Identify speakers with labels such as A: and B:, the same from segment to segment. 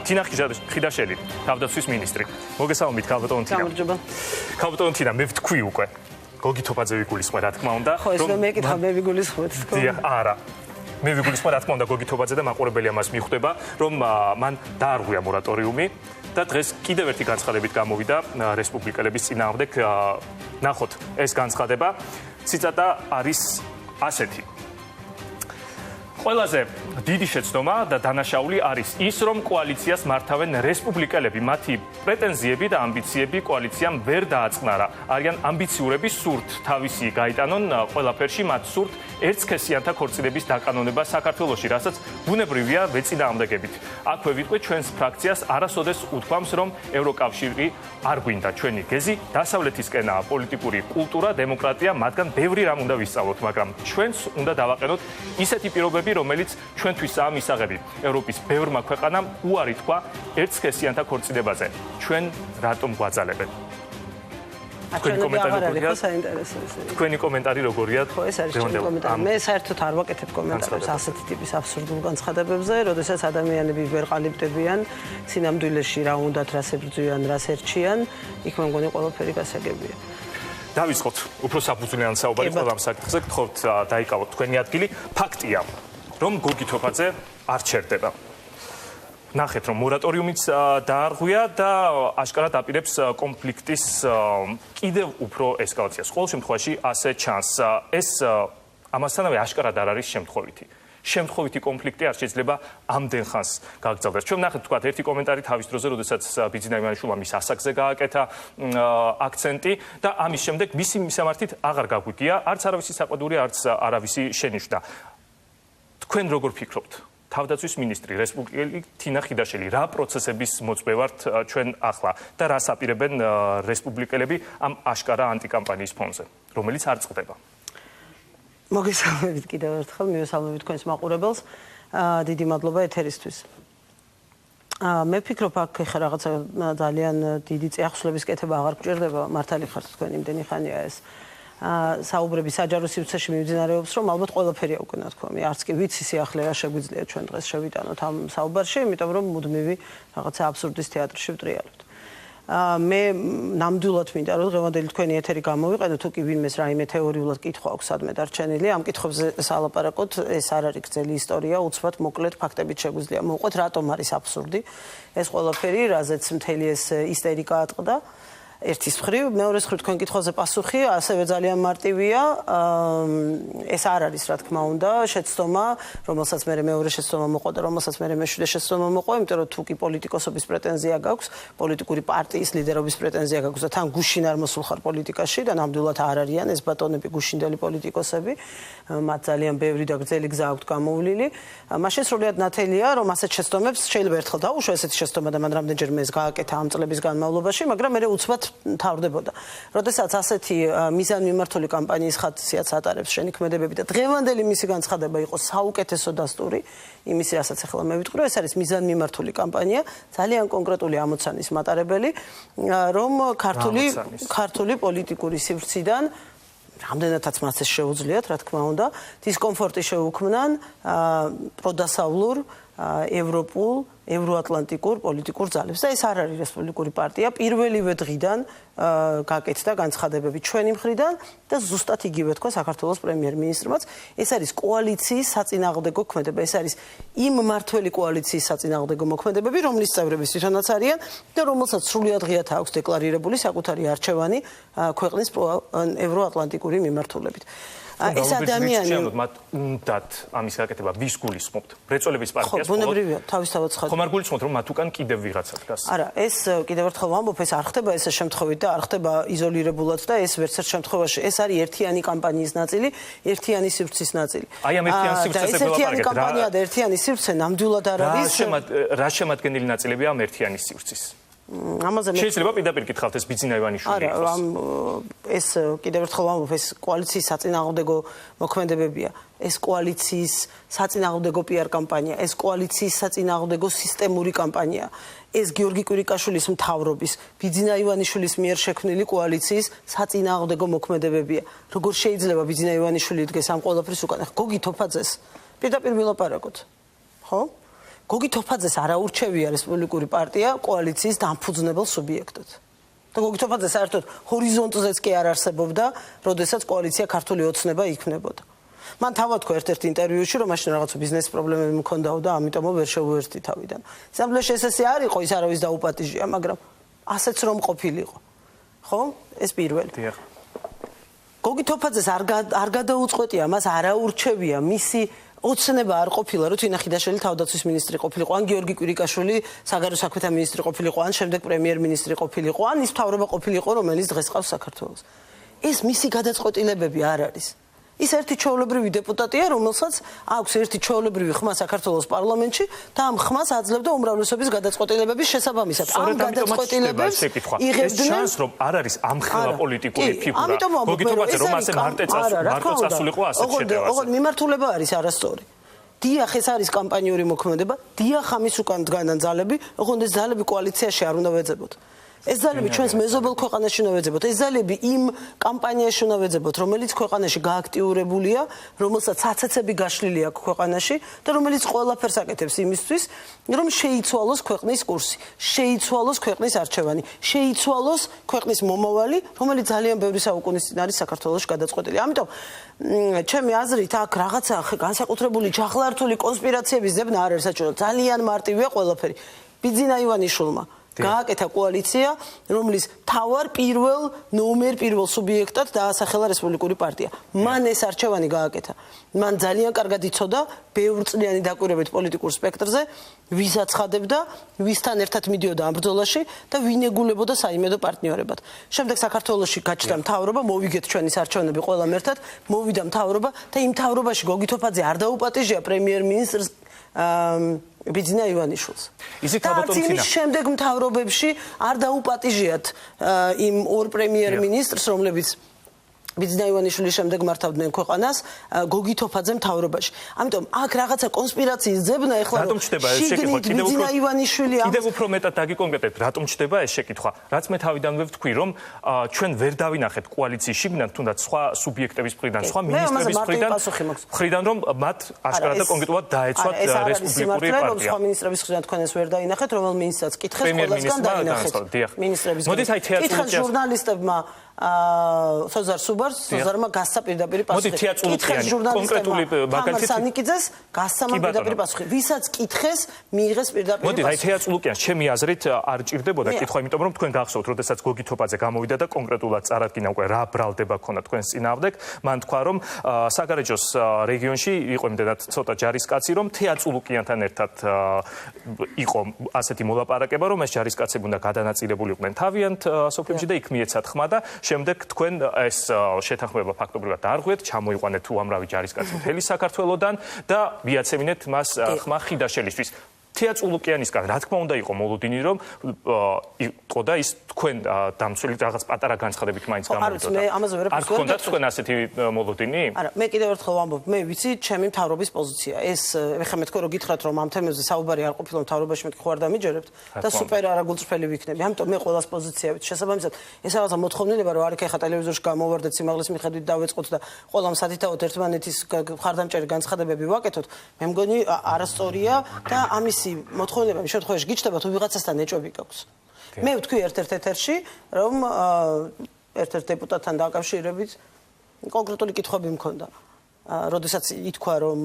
A: თინა ხიდაშელი, თავდაცვის მინისტრი. მოგესალმებით, ქალბატონო თინა.
B: გამარჯობა.
A: ქალბატონო თინა, მე ვთქვი უკვე. გოგი თოფაძე ვიგულისხმე, რა თქმა უნდა.
B: ხო, ეს მე მეკითხა, მე ვიგულისხმეთ თქო.
A: დიახ, არა. მე ვიგულისხმე, რა თქმა უნდა, გოგი თოფაძე და მაყურებელი ამას მიხვდება, რომ მან დაარღვია მორატორიუმი და დღეს კიდევ ერთი განცხადებით გამოვიდა რესპუბლიკელების წინააღმდეგ. ნახოთ ეს განცხადება. ციტატა არის ასეთი. ყველაზე დიდი შეცდომა და დანაშაული არის ის, რომ კოალიციას მართავენ რესპუბლიკელები. მათი პრეტენზიები და ამბიციები კოალიციამ ვერ დააწყნარა. არიან ამბიციურები, სურთ თავისი გაიტანონ ყველაფერში, მათ სურთ ერთსქესიანთა ქორწინების დაკანონება საქართველოში, რასაც ბუნებრივია ვეწინააღმდეგებით. აქვე ვიტყვით ჩვენს ფრაქციას არასოდეს უთქვამს, რომ ევროკავშირი არ გვინდა ჩვენი გეზი, დასავლეთისკენაა პოლიტიკური კულტურა, დემოკრატია, მათგან ბევრი რამ უნდა ვისწავლოთ, მაგრამ ჩვენს უნდა დავაყენოთ ისეთი პირობები, რომელიც ჩვენთვისაა მისაღები. ევროპის ბევრმა ქვეყანამ უარი თქვა ერთსქესიანთა ქორწინებაზე. ჩვენ რატომ გვაძალებენ? თქვენი კომენტარი როგორია?
B: ხო, ეს არის ჩემი კომენტარი. მე საერთოდ არ ვაკეთებ კომენტარებს ასეთი ტიპის აბსურდულ განცხადებებზე, როდესაც ადამიანები ვერ ყალიბდებიან სინამდვილეში რა უნდათ, რას ებრძვიან, რას ერჩიან, იქ მე მგონი ყველაფერი გასაგებია.
A: დავიწყოთ უფრო საფუძვლიანი საუბარი ყველა ამ საკითხზე, გთხოვთ დაიკავოთ თქვენი ადგილი. ფაქტია, რომ გოგი თოფაძე არ ჩერდება. ნახეთ, რომ მორატორიუმიც დაარღვია და აშკარად აპირებს კონფლიქტის კიდევ უფრო ესკალაციას. ყოველ შემთხვევაში ასე ჩანს. ეს ამასთანავე აშკარად არ არის შემთხვევითი კონფლიქტი არ შეიძლება ამდენ ხანს გაგრძელდეს. ჩვენ ნახეთ, თქვათ, ერთი კომენტარი თავის დროზე, როდესაც ბიძინა ივანიშვილმა მის ასაკზე გააკეთა აქცენტი და ამის შემდეგ მისი მისამართით აღარ გაგვიგია, არც არავისი საყვედური, არც არავისი შენიშვნა. თქვენ როგორ ფიქრობთ? თავდაცვის მინისტრი, რესპუბლიკელი თინა ხიდაშელი, რა პროცესების მოწვევართ ჩვენ ახლა და რას აპირებენ რესპუბლიკელები ამ აშკარა ანტიკამპანიის ფონზე, რომელიც არ წყდება?
B: მოგესალმებით კიდევ ერთხელ, მივესალმებით თქვენს მაყურებელს. დიდი მადლობა ეთერისთვის. მე ვფიქრობ, აქ ხა რაღაცა ძალიან დიდი წიაღსვლების კეთება აღარ გჭირდება, მართალი ხართ თქვენ, იმდენი ხანია ეს. საუბრები საჯარო სივრცეში მიმდინარეობს, რომ ალბათ ყველაფერია უკვე ნათქვამი. არც კი ვიცი სიახლე რა შეგვიძლია ჩვენ დღეს შევიტანოთ ამ საუბარში, იმიტომ რომ მუდმივი რაღაცა აბსურდის თეატრში ვტრიალოთ. მე ნამდვილად მინდა რომ დღევანდელი თქვენი ეთერი გამოვიყენოთ, თუ კი ვინმეს რაიმე თეორიულად კითხვა აქვს სადმე დარჩენილი, ამ კითხვებზე სალაპარაკოთ, ეს არ არის გრძელი ისტორია, უცბად მოკლედ ფაქტებით შეგვიძლია მოვყვეთ, რატომ არის აბსურდი ეს ყველაფერი, რაზეც მთელი ეს ისტერიკა ატყდა. ერთის მხრივ, მეორეს მხრივ თქვენ კითხვაზე პასუხი ასევე ძალიან მარტივია. ეს არ არის, რა თქმა უნდა, შეცდომა, რომელსაც მე მეორე შეცდომა მოყვა და რომელსაც მე მეშვიდე შეცდომა მოყვა, იმიტომ რომ თუ კი პოლიტიკოსობის პრეტენზია გაქვს, პოლიტიკური პარტიის ლიდერობის პრეტენზია გაქვს და თან გუშინ არ მოსულ ხარ პოლიტიკაში და ნამდვილად არ არიან ეს ბატონები გუშინდელი პოლიტიკოსები, მათ ძალიან ბევრი და გრძელი გზა აქვთ გამოვლილი. მაშინ სრულიად ნათელია, რომ ასეთ შეცდომებს შეიძლება ერთხელ დაუშვა ესეთი შეცდომა და მან რამდენჯერმე ეს გააკეთა ამ წლების განმავლობაში, მაგრამ მე უცბად თავდებოდა. როდესაც ასეთი მიზანმიმართული კამპანიის ხასიათს ატარებს შენი ქმედებები და დღევანდელი მისი განცხადება იყო საუკეთესო დასტური, იმის რასაც ახლა მე ვიტყვი, ეს არის მიზანმიმართული კამპანია, ძალიან კონკრეტული ამოცანის მატარებელი, რომ ქართული პოლიტიკური სივრციდან რამდენადაც მას ეს შეუძლიათ, რა თქმა უნდა, დისკომფორტი შეუქმნან პროდასავლურ, ევროპულ, ევროატლანტიკურ პოლიტიკურ ძალებს. და ეს არ არის რესპუბლიკური პარტია, პირველივე დღიდან გაკეთდა განცხადებები ჩვენი მხრიდან და ზუსტად იგივე თქვა საქართველოს პრემიერ-მინისტრმაც. ეს არის კოალიციის საწინააღმდეგო ქმედება, ეს არის იმ მმართველი კოალიციის საწინააღმდეგო მოქმედებები, რომლის წევრები თვითონაც არიან და რომელსაც სრულიად ღიად აქვს დეკლარირებული საკუთარი არჩევანი ქვეყნის ევროატლანტიკური მიმართულებით. ეს ადამიანი
A: მათ უნდათ ამის გაკეთება ვის გულისხმობთ? მრეწველების პარტიას?
B: ხო, ბუნებრივია, თავისთავად ცხადია.
A: ხომ არ გულისხმობთ, რომ მათ უკან კიდევ ვიღაცა დგას?
B: არა, ეს კიდევ ერთხელ ვამბობ, ეს არ ხდება ესე შემთხვევით და არ ხდება იზოლირებულად და ეს ვერც ერთ შემთხვევაში ეს არის ერთიანი კამპანიის ნაწილი, ერთიანი სივრცის ნაწილი.
A: აი ამ ერთიანი სივრცეზე
B: ერთიანი კამპანია და ერთიანი სივრცე ნამდვილად არ არის.
A: რა შემადგენელი ნაწილებია ამ ერთიანი სივრცის? შეიძლება პირდაპირ გითხავთ ეს ბიძინა ივანიშვილი
B: იყოს. არა, ეს კიდევ ერთხელ ვამბობ, ეს კოალიციის საწინააღმდეგო მოქმედებებია. ეს კოალიციის საწინააღმდეგო PR კამპანია, ეს კოალიციის საწინააღმდეგო სისტემური კამპანია. ეს გიორგი კვირიკაშვილის მთავრობის, ბიძინა ივანიშვილის მიერ შექმნილი კოალიციის საწინააღმდეგო მოქმედებებია. როგორ შეიძლება ბიძინა ივანიშვილი დგეს ამ ყველაფრის უკან? გოგი თოფაძეს პირდაპირ ვილაპარაკოთ. ხო? გოგი თოფაძეს არ აურჩევია რესპუბლიკური პარტია კოალიციის დამფუძნებელ სუბიექტად. და გოგი თოფაძე საერთოდ ჰორიზონტზეც კი არ არსებობდა, როდესაც კოალიცია ქართული ოცნება იქმნებოდა. მან თავად თქვა ერთ-ერთ ინტერვიუში, რომ მაშინ რაღაცა ბიზნეს პრობლემები მქონდაო და ამიტომ ვერ შეუერთდი თავიდან. სამბლეში ესე არ იყო, ის არავის დაუპატიჟია, მაგრამ ასეც რომ ყოფილიყო. ხო? ეს პირველი. გოგი თოფაძეს არ გადაუწყვეტია, მას არ აურჩევია მისი ოცნება არ ყოფილა, რომ თინახიდაშვილი თავდაცვის მინისტრი ყოფილიყო, ან გიორგი კვირიკაშვილი საგარეო საქმეთა მინისტრი ყოფილიყო, ან შემდეგ პრემიერ-მინისტრი ყოფილიყო, ან ის მთავრობა ყოფილიყო, რომელიც დღეს ყავს საქართველოს. ეს მისი გადაწყვეტილებები არ არის. ის ერთი ჩვეულებრივი დეპუტატია, რომელსაც აქვს ერთი ჩვეულებრივი ხმა საქართველოს პარლამენტში და ამ ხმას აძლევდა უმრავლესობის გადაწყვეტილებების შესაბამისად. ამ გადაწყვეტილებებს იღებდნენ
A: შანს, რომ არ არის ამხელა პოლიტიკური ფიგურა. გოგი თოფაძე რომ ასე მარტოწასულიყო ასეთ შეტევაზე.
B: ოღონდ მიმართულება არის არასწორი. დიახ, ეს არის კამპანიური მოქმედება, დიახ, ამის უკან დგანან ძალები, ოღონდ ეს ძალები კოალიციაში არ უნდა ვეძებოთ. ეს ძალები ჩვენს მეზობელ ქვეყანაში უნდა ვეძებოთ. ეს ძალები იმ კამპანიაში უნდა ვეძებოთ, რომელიც ქვეყანაში გააქტიურებულია, რომელსაც საცეცები გაშლილი აქვს ქვეყანაში და რომელიც ყველაფერს აკეთებს იმისთვის, რომ შეიცვალოს ქვეყნის კურსი, შეიცვალოს ქვეყნის არჩევანი, შეიცვალოს ქვეყნის მომავალი, რომელიც ძალიან ბევრი საუკუნის წინ არის საქართველოში გადაწყვეტილი. ამიტომ ჩემი აზრით აქ რაღაცა განსაკუთრებული ჩახლართული კონსპირაციების ძებნა არ არის საჭირო. ძალიან მარტივია ყველაფერი. ბიძინა ივანიშვილმა გააკეთა კოალიცია, რომლის თავარ პირველ სუბიექტად დაასახელა რესპუბლიკური პარტია. მან ეს არჩევანი გააკეთა. მან ძალიან კარგად იცოდა ბევრწლიანი დაკვირვებით პოლიტიკურ სპექტრზე, ვის აცხადებდა, ვისთან ერთად მიდიოდა ამ ბრძოლაში და ვინ ეგულებოდა საიმედო პარტნიორებად. შემდეგ საქართველოში გაჩნდა მთავრობა, მოვიგეთ ჩვენი არჩევნები ყველამ ერთად, მოვიდა მთავრობა და იმ მთავრობაში გოგი თოფაძე არ დაუპატიჟია პრემიერ-მინისტრს ბიძინა ივანიშვილს. და შემდეგ მთავრობებში არ დაუპატიჟიათ იმ ორ პრემიერ-მინისტრს, რომლებიც ბიძინა ივანიშვილის შემდეგ მართავდნენ ქვეყანას გოგი თოფაძე მთავრობაში. ამიტომ აქ რაღაცა კონსპირაციის ძებნა ეხლა
A: რატომ ჩდება ეს შეკითხვა?
B: ბიძინა ივანიშვილი
A: კიდევ უფრო მეტად დაგიკონკრეტებთ, რატომ ჩდება ეს შეკითხვა? რაც მე თავიდანვე ვთქვი, რომ ჩვენ ვერ დავინახეთ კოალიციის შიგნიდან, თუნდაც სხვა სუბიექტების მხრიდან, სხვა მინისტრების მხრიდან, რომ მათ აშკარად და კონკრეტულად დაეცვათ რესპუბლიკური პარტია.
B: სხვა მინისტრების მხრიდან თქვენ ეს ვერ დაინახეთ, რომელ მინისტრს კითხეს, ყველასგან დაინახეთ. მინისტრების მხრიდან ჟურნალისტებმა სოზარ სუბარს, სოზარმა გასცა პირდაპირ პასუხი.
A: კითხეს ჟურნალისტებმა თამარ სანიკიძეს გასცა პირდაპირ პასუხი. ვისაც კითხეს, მიიღეს პირდაპირ პასუხი. მოდით, აი თეა წულუკიანს ჩემი აზრით არ ჭირდებოდა კითხვა, იმიტომ რომ თქვენ გახსოვთ, როდესაც გოგი თოფაძე გამოვიდა და კონკრეტულად წარადგინა უკვე რა ბრალდება ქონდა თქვენს წინააღმდეგ, მან თქვა რომ საგარეჯოს რეგიონში იყო იმდენად ცოტა ჯარისკაცი, რომ თეა წულუკიანთან ერთად იყო ასეთი მოლაპარაკება, რომ ეს ჯარისკაცები უნდა გადანაწილებულიყვნენ თავიანთ სოფლებში და იქ მიეცათ ხმა და შემდეგ თქვენ ეს შეთანხმება ფაქტობრივად დაარღვიეთ, ჩამოიყვანეთ უამრავი ჯარისკაცი მთელი საქართველოდან და მიაცემინეთ მას ხმა ხიდაშელისთვის. თეა წულუკიანისგან რა თქმა უნდა იყო მოლოდინი, რომ იყო და ის თქვენ დამცველი რაღაც პატარა განცხადებით მაინც გამოვიდოდა. არ გქონდათ თქვენ ასეთი მოლოდინი?
B: არა, მე კიდევ ერთხელ ვამბობ, მე ვიცი ჩემი მთავრობის პოზიცია. ეს ეხლა მე თქვენ რო გითხრათ, რომ ამ თემებზე საუბარი არ ყოფილა მთავრობაში, მე ხო არ დამიჯერებთ და სუპერ არაგულწრფელი ვიქნები. ამიტომ მე ყოველას პოზიცია ვიცი. შესაბამისად, ეს რაღაცა მოთხოვნილება, რომ არ იქ ეხლა ტელევიზორში გამოვარდეთ, სიმაღლის მიხედვით დავეწყოთ და ყველამ სათითაოდ ერთმანეთის ხარდამჭერი განცხადებები ვაკეთოთ. მე მგონი არასწორია და ამის მოთხოვნილება შემთხვევაში გიჩნდება თუ ვიღაცასთან ეჭვები გაქვს. მე ვთქვი ერთ-ერთ ეთერში, რომ ერთ-ერთ დეპუტატთან დაკავშირებით კონკრეტული კითხვები მქონდა. როდესაც ითქვა, რომ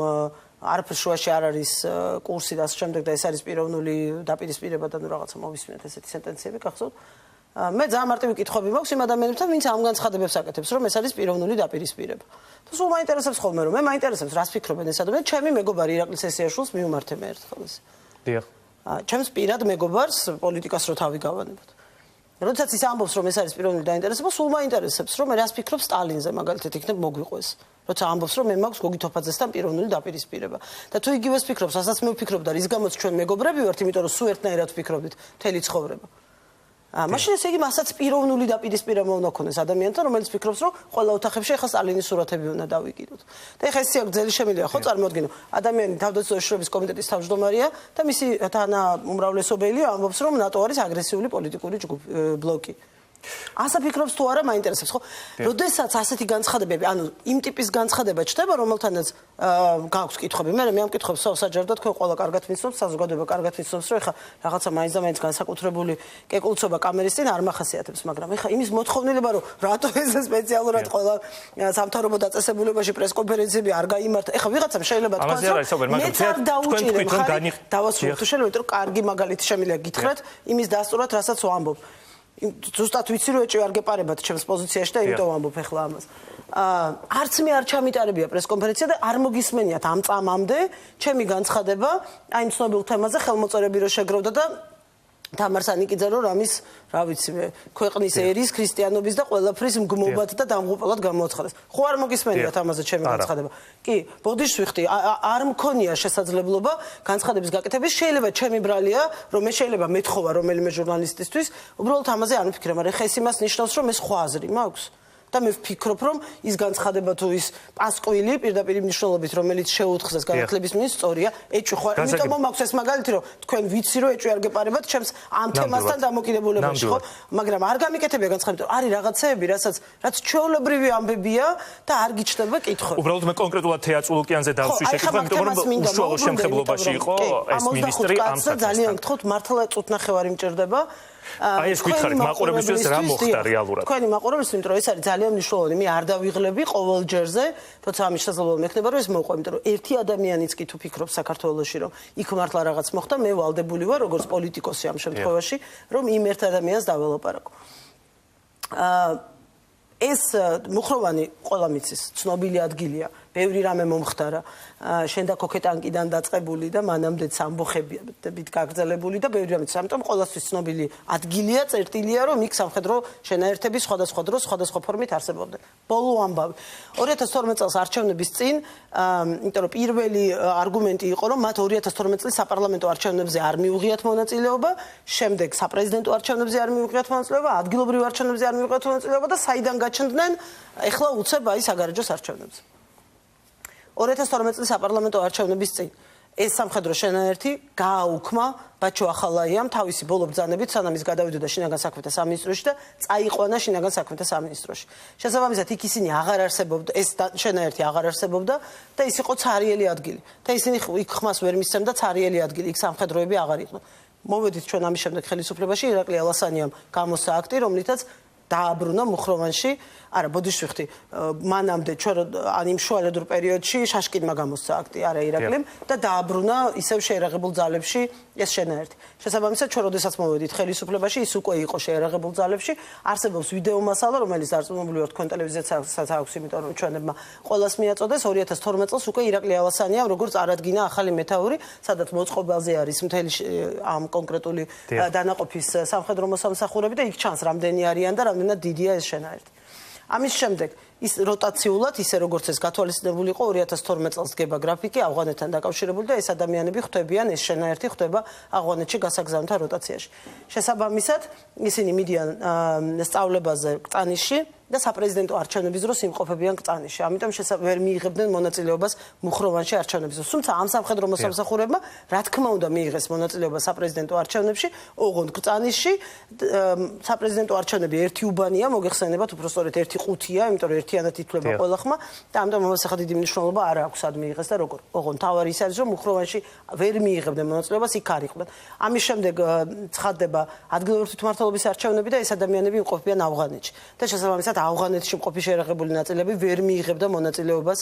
B: არაფერ შუაში არ არის კურსი და ამ შემდეგ და ეს არის პიროვნული დაპირისპირება და რაღაცა მოვისმინეთ ესეთი სენტენციები გახსოვთ. მე ძალიან მარტივი კითხვები მაქვს იმ ადამიანებთან, ვინც ამ განცხადებებს აკეთებს, რომ ეს არის პიროვნული დაპირისპირება. და სულ მაინტერესებს ხოლმე, რომ მე მაინტერესებს რას ფიქრობენ ეს ადამიანები, ჩემი მეგობარი ირაკლი სესიაშვილს მივმართე მე ერთხელ ეს.
A: დიახ.
B: ჩემს პირად მეგობარს პოლიტიკას რო თავი გავანებოთ. როდესაც ის ამბობს, რომ ეს არის პიროვნული დაინტერესება, სულ მაინტერესებს, რომ რას ფიქრობს სტალინზე, მაგალითად, იქნებ მოგვიყვეს. როცა ამბობს, რომ მე მაქვს გოგი თოფაძესთან პიროვნული დაპირისპირება. და თუ იგივეს ფიქრობს, რასაც მე ვფიქრობ და რის გამოც ჩვენ მეგობრები ვართ, იმიტომ რომ სულ ერთნაირად ვფიქრობდით მთელი ცხოვრება. მაშინ ესე იგი მასაც პიროვნული დაპირისპირება უნდა ქონდეს ადამიანთან, რომელიც ფიქრობს, რომ ყველა ოთახებში ახლა სტალინის სურათები უნდა დავიკიდოთ. და ეხლა ეს გზელი შემიძლია ხო წარმოადგინო. ადამიანი თავდაცვის შრომის კომიტეტის თავმჯდომარეა და მისი თანაუმრავლესობელი ამბობს, რომ ნატო არის აგრესიული პოლიტიკური ბლოკი. ასე ფიქრობს თუ არა მაინტერესებს, ხო? როდესაც ასეთი განცხადებები, ანუ იმ ტიპის განცხადება ჩდება, რომელთანაც გაქვს კითხვები. მე ამ კითხვებს საჯაროდ თქვენ ყველა კარგად ვიცნობთ, საზოგადოება კარგად ვიცნობს, რომ ეხა რაღაცა მაინც და მაინც განსაკუთრებული კეკულწობა კამერის წინ არ მახასიათებს, მაგრამ ეხა იმის მოთხოვნილება, რომ რატო ეს სპეციალურად ყველა სამთავრობო დაწესებულებაში პრესკონფერენციები არ გაიმართა. ეხა ვიღაცამ შეიძლება თქვას, რომ მეც არ დაუჭირე მხარი დავასრულებ, თუ შეიძლება, რომ კარგი მაგალითი შემიძლია გითხრათ იმის დასტურად, რასაც ვამბობ. ზუსტად ვიცი რომ ეჭვი არ გეპარებათ ჩემს პოზიციაში და იმიტომ ვამბობ ახლა ამას. არც მე არ ჩამიტარებია პრესკონფერენცია და არ მოგისმენიათ ამ წამამდე ჩემი განცხადება აი ცნობილ თემაზე ხელმოწერები რო შეგროვდა და თამარ სანიკიძე რომ რამის რა ვიცი მე ქვეყნის ერის ქრისტიანობის და ყველაფრის მგმობად და დამღუპულად გამოაცხადეს. ხო არ მოგისმენიათ ამაზე ჩემი განცხადება. კი, ბოდიშს ვიხდი, არ მქონია შესაძლებლობა განცხადების გაკეთების. შეიძლება ჩემი ბრალია, რომ მე შეიძლება მეთხოვა რომელიმე ჟურნალისტისთვის, უბრალოდ ამაზე არ მიფიქრე, მაგრამ ხა ეს იმას ნიშნავს, რომ მე სხვა აზრი მაქვს. და მე ვფიქრობ, რომ ის განცხადება თუ ის პასკვილი პირდაპირ მნიშვნელობით, რომელიც შეუთხზეს განათლების მინისტრს, სწორია, ეჭვი ხო, იმიტომ მაქვს ეს მაგალითი, რომ თქვენ ვიცი, რომ ეჭვი არ გეპარებათ ჩემს ამ თემასთან დამოკიდებულებაში, ხო? მაგრამ არ გამიკეთებია განცხადება, რომ არის რაღაცეები, რაც ჩვეულებრივი ამბებია და არ გიჩნდება კითხვები.
A: უბრალოდ მე კონკრეტულად თეატრულ ოკეანეზე დავსვი შეკითხვა, იმიტომ რომ უშუალო შემხებლობაში იყო ეს მინისტრი ამ საკითხთან.
B: ძალიან გთხოვთ, მართლა წუთნახევარი მჭირდება.
A: აი ეს გითხარით მაყურებლისთვის რა მოხდა რეალურად?
B: თქვენი მაყურებლისთვის, იმიტომ რომ ეს არის ძალიან მნიშვნელოვანი, მე არ დავიღლები ყოველ ჯერზე, თორსა ამის შესაძლებლობა მექნება, რომ ეს მოვყვა, იმიტომ რომ ერთი ადამიანიც კი თუ ფიქრობს საქართველოში, რომ იქ მართლა რაღაც მოხდა, მე ვალდებული ვარ, როგორც პოლიტიკოსი ამ შემთხვევაში, რომ იმ ერთ ადამიანს დაველაპარაკო. ეს მუხროვანი ყველა მიცის, ცნობილი ადგილია, ბევრი რამე მომხდარა, შენდა ქოქეტანკიდან დაწყებული და მანამდეც ამბოხებით გაგრძელებული და ბევრი რამე. ამიტომ ყველასთვის ცნობილი ადგილია, წერტილია, რომ იქ სამხედრო შენაერთები სხვადასხვა დროს, სხვადასხვა ფორმით არსებობდნენ. ბოლო ამბავი. 2012 წელს არჩევნების წინ, იმიტომ რომ პირველი არგუმენტი იყო, რომ მათ 2012 წლის საპარლამენტო არჩევნებზე არ მიუღიათ მონაწილეობა, შემდეგ საპრეზიდენტო არჩევნებზე არ მიუღიათ მონაწილეობა, ადგილობრივ არჩევნებზე არ მიუღიათ მონაწილეობა და საიდან გაჩნდნენ, ეხლა უცებ აი საგარეჯოს არჩევნებზე. 2012 წლის საპარლამენტო არჩევნების წინ ეს სამხედრო შენაერთი გააუქმა ბაჩო ახალაიამ თავისი ბოლო ბრძანებით, სანამ ის გადავიდოდა შინაგან საქმეთა სამინისტროში და წაიყვანა შინაგან საქმეთა სამინისტროში. შესაბამისად, იქ ისინი აღარ არსებობდა, ეს შენაერთი აღარ არსებობდა და ის იყო ცარიელი ადგილი. და ისინი იქ ხმას ვერ მისცემდა ცარიელი ადგილი, იქ სამხედროები აღარ იყო. მოვედით ჩვენ ამის შემდეგ ხელისუფლებაში, ირაკლი ალასანიამ გამოსცა აქტი, რომლითაც დააბრუნა მუხროვანში, არა, ბოდიში ვიხდი, მანამდე ჩვენ ან იმ შუალედურ პერიოდში შაშკინმა გამოსცა აქტი, არა ირაკლიმ და დააბრუნა ისევ შეერაღებულ ძალებში ეს შენაერთი. შესაბამისად, ჩვენ როდესაც მოვედით ხელისუფლებაში, ის უკვე იყო შეერაღებულ ძალებში, არსებობს ვიდეო მასალა, რომელიც დარწმუნებული ვარ თქვენ ტელევიზიასაც აქვს, იმიტომ რომ ჩვენებმა ყველას მიაწოდეს 2012 წელს უკვე ირაკლი ალასანიამ როგორც არადგინა ახალი მეთაური, სადაც მოწყობილზე არის მთელი ამ კონკრეტული დანაყოფის სამხედრო მოსამსახურები და იქ ჩანს რამდენი არიან და რამდენად დიდია ეს შენაერთი. ამის შემდეგ ის როტაციულად, ისე როგორც ეს გათვალისწინებული იყო 2012 წელს დგება გრაფიკი ავღანეთთან დაკავშირებული და ეს ადამიანები ხვდებიან, ეს შენაერთი ხვდება ავღანეთში გასაგზავნთა როტაციაში. შესაბამისად, ისინი მიდიან სწავლებაზე კწანიშში და საპრეზიდენტო არჩევნების დროს იმყოფებიან კწანიშში. ამიტომ ვერ მიიღებდნენ მონაწილეობას მუხროვანში არჩევნების დროს. თუმცა ამ სამხედრო მოსამსახურებმა რა თქმა უნდა მიიღეს მონაწილეობა საპრეზიდენტო არჩევნებში, ოღონდ კწანიშში საპრეზიდენტო არჩევნები ერთი უბანია, მოგეხსენებათ, უფრო სწორედ ერთი ყუთია, იმიტომ რომ ერთიანად ითვლება ყველა ხმა და ამიტომ ამას ახლა დიდი მნიშვნელობა არ აქვს სად მიიღეს და როგორ. ოღონდ თავარი ის არის, რომ მუხროვანში ვერ მიიღებდნენ მონაწილეობას, იქ არ იყვნენ. ამის შემდეგ ცხადდება ადგილობრივი თვითმმართველობის არჩევნები და ეს ადამიანები იმყოფებიან ავღანეთში. და შესაბამისად ავღანეთში მყოფი შეერაღებული ნაწილები ვერ მიიღებდა მონაწილეობას